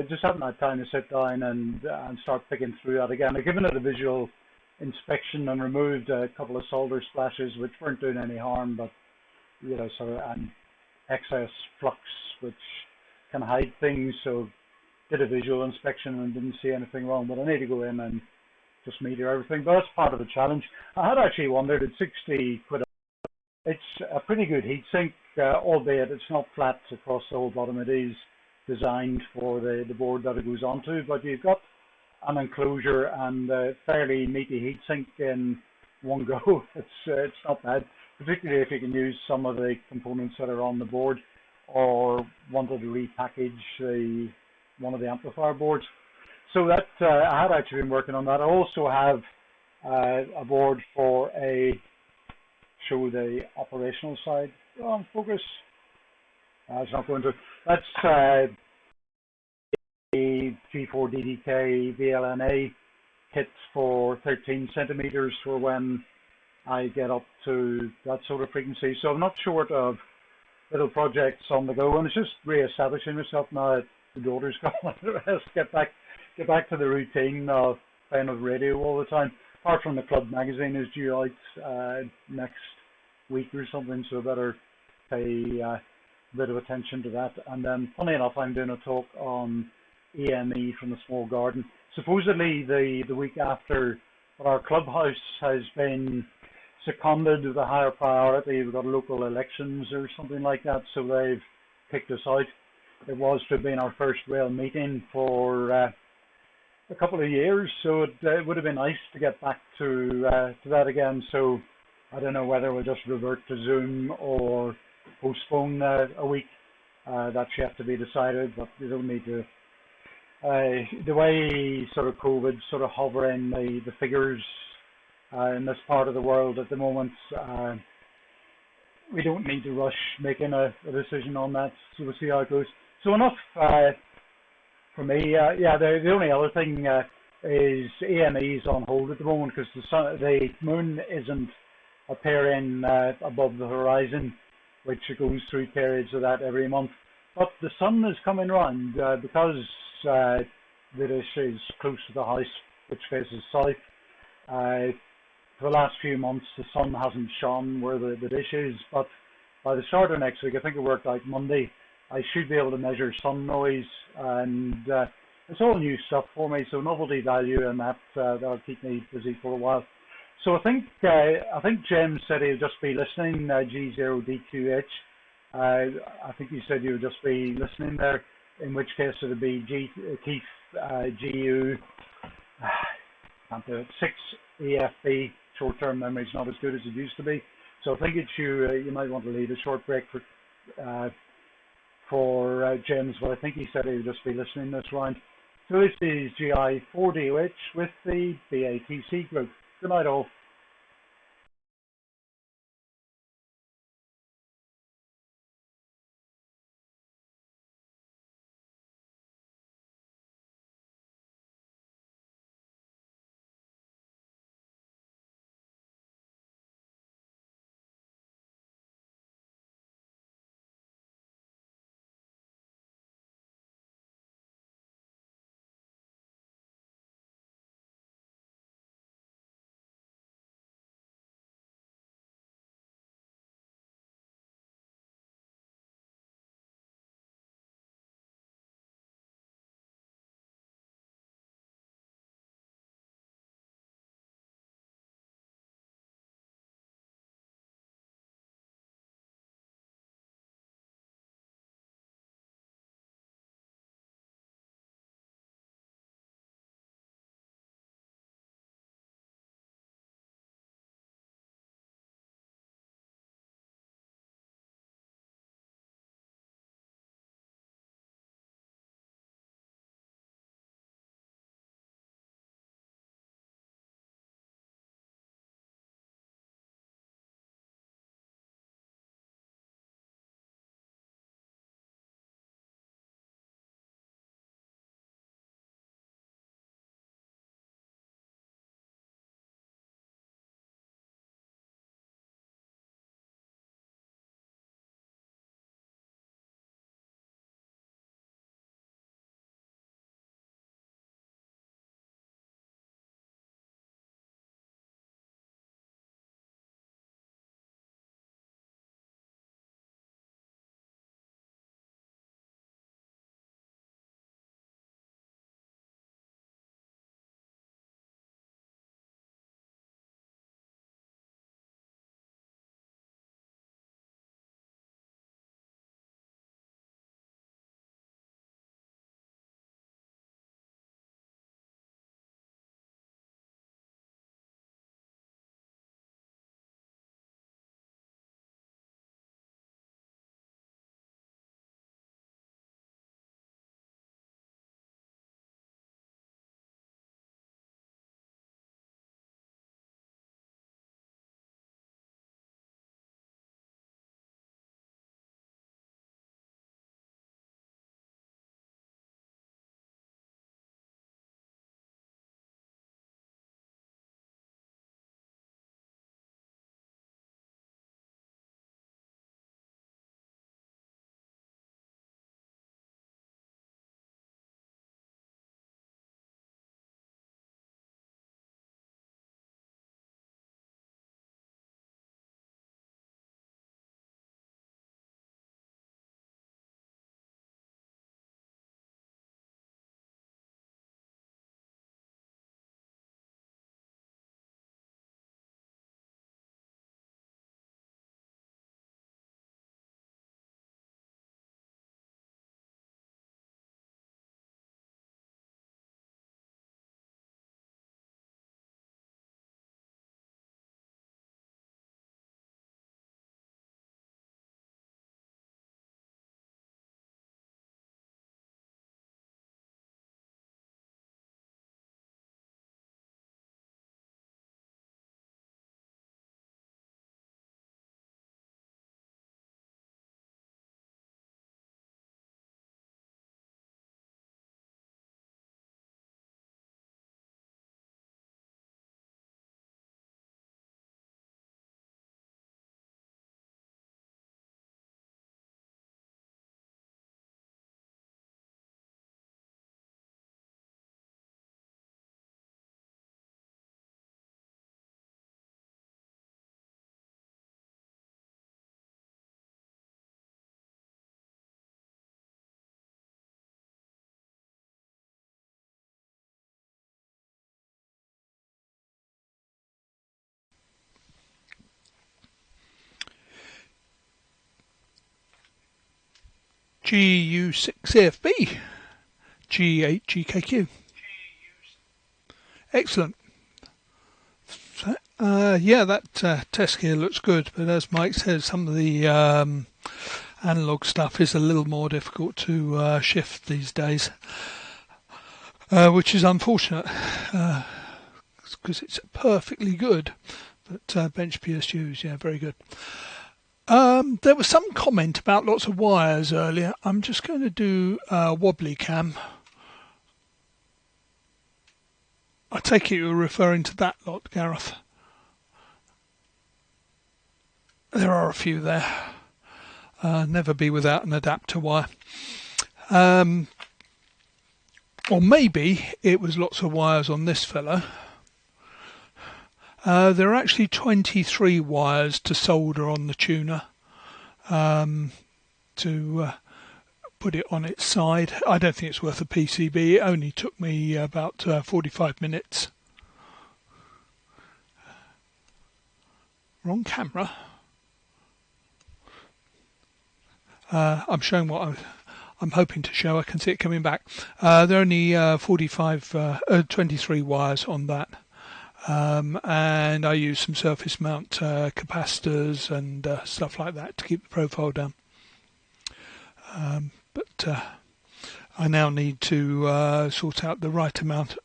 [SPEAKER 5] just haven't had time to sit down and start picking through that again. I've given it a visual inspection and removed a couple of solder splashes which weren't doing any harm, but sort of and excess flux which can hide things. So did a visual inspection and didn't see anything wrong. But I need to go in and just meter everything. But that's part of the challenge. I had actually wondered at 60 quid. It's a pretty good heatsink, albeit it's not flat across the whole bottom. It is designed for the board that it goes onto, but you've got an enclosure and a fairly meaty heatsink in one go. It's not bad, particularly if you can use some of the components that are on the board, or wanted to repackage one of the amplifier boards. So that I had actually been working on that. I also have a board for show the operational side. On focus. It's not going to. That's a G4DDK VLNA kit for 13 centimeters for when I get up to that sort of frequency. So I'm not short of little projects on the go, and it's just re-establishing myself now that the daughter's gone. Get back to the routine of playing with radio all the time. Apart from the club magazine is due out next week or something, so I better pay a bit of attention to that. And then, funny enough, I'm doing a talk on EME from the small garden. Supposedly the week after, but our clubhouse has been seconded with a higher priority. We've got local elections or something like that, so they've kicked us out. It was to have been our first real meeting for a couple of years, so it would have been nice to get back to that again. So I don't know whether we'll just revert to Zoom or postpone a week. That's yet to be decided, but you don't need to. The way sort of COVID sort of hovering the figures in this part of the world at the moment, we don't need to rush making a decision on that. So we'll see how it goes. So enough for me. The only other thing is AME's on hold at the moment because the moon isn't appearing above the horizon, which goes through periods of that every month. But the sun is coming round because the dish is close to the house, which faces south. For the last few months, the sun hasn't shone where the dish is, but by the start of next week, I think it worked out Monday, I should be able to measure sun noise, and it's all new stuff for me, so novelty value, and that'll keep me busy for a while. So I think James said he'll just be listening, G0DQH. I think he said he would just be listening there, in which case it would be Keith GU, can't do it, 6EFB. Short-term memory is not as good as it used to be. So I think it's you might want to leave a short break for James, but I think he said he would just be listening this round. So this is GI4DOH with the BATC group. Good night all.
[SPEAKER 1] GU6AFB, G8GKQ. Excellent. Yeah, that test gear looks good, but as Mike says, some of the analog stuff is a little more difficult to shift these days, which is unfortunate, because it's perfectly good. But bench PSUs, yeah, very good. There was some comment about lots of wires earlier. I'm just going to do wobbly cam. I take it you're referring to that lot, Gareth. There are a few there. Never be without an adapter wire. Or maybe it was lots of wires on this fellow. There are actually 23 wires to solder on the tuner to put it on its side. I don't think it's worth a PCB. It only took me about 45 minutes. Wrong camera. I'm showing what I'm hoping to show. I can see it coming back. There are only 23 wires on that. And I use some surface mount capacitors and stuff like that to keep the profile down. But I now need to sort out the right amount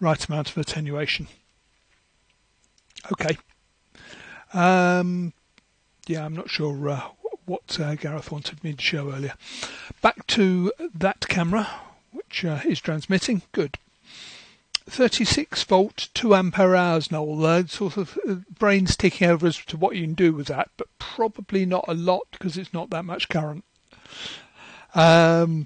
[SPEAKER 1] of attenuation. Okay. Yeah, I'm not sure what Gareth wanted me to show earlier. Back to that camera, which is transmitting. Good. 36 volt, 2 ampere hours, Noel. Sort of brains ticking over as to what you can do with that, but probably not a lot because it's not that much current. Noel,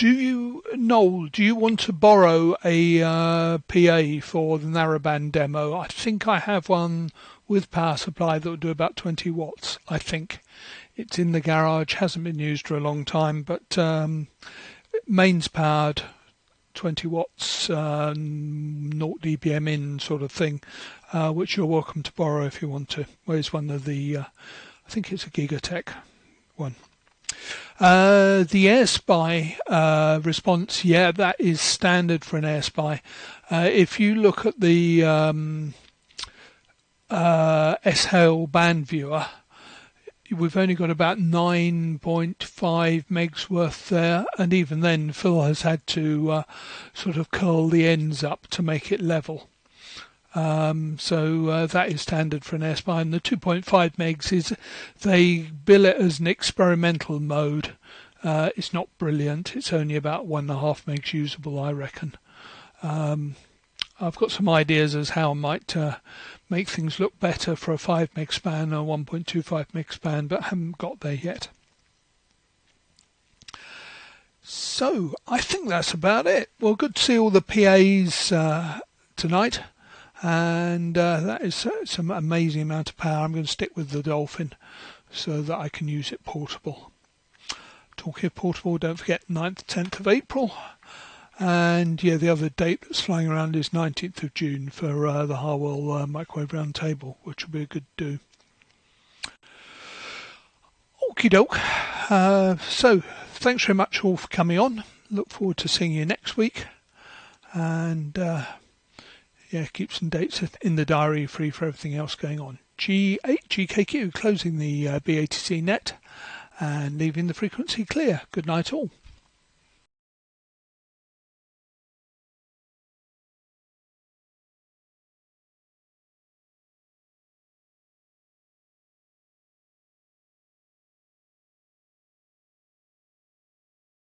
[SPEAKER 1] do you want to borrow a PA for the narrowband demo? I think I have one with power supply that will do about 20 watts, I think. It's in the garage, hasn't been used for a long time, but mains powered, 20 watts, 0 dBm in sort of thing, which you're welcome to borrow if you want to. Where's one of the, I think it's a Gigatech one. The AirSpy response, yeah, that is standard for an AirSpy. If you look at the S-Hail band viewer, we've only got about 9.5 megs worth there, and even then Phil has had to sort of curl the ends up to make it level. So that is standard for an AirSpy, and the 2.5 megs is, they bill it as an experimental mode. It's not brilliant. It's only about 1.5 megs usable, I reckon. I've got some ideas as how I might make things look better for a 5 meg span or 1.25 meg span, but haven't got there yet. So I think that's about it. Well, good to see all the PAs tonight. And that is some amazing amount of power. I'm going to stick with the Dolphin so that I can use it portable. Talking of portable, don't forget 9th, 10th of April. And yeah, the other date that's flying around is 19th of June for the Harwell Microwave Roundtable, which will be a good do. Okie doke. So thanks very much all for coming on. Look forward to seeing you next week. And yeah, keep some dates in the diary free for everything else going on. G8GKQ closing the BATC net and leaving the frequency clear. Good night all.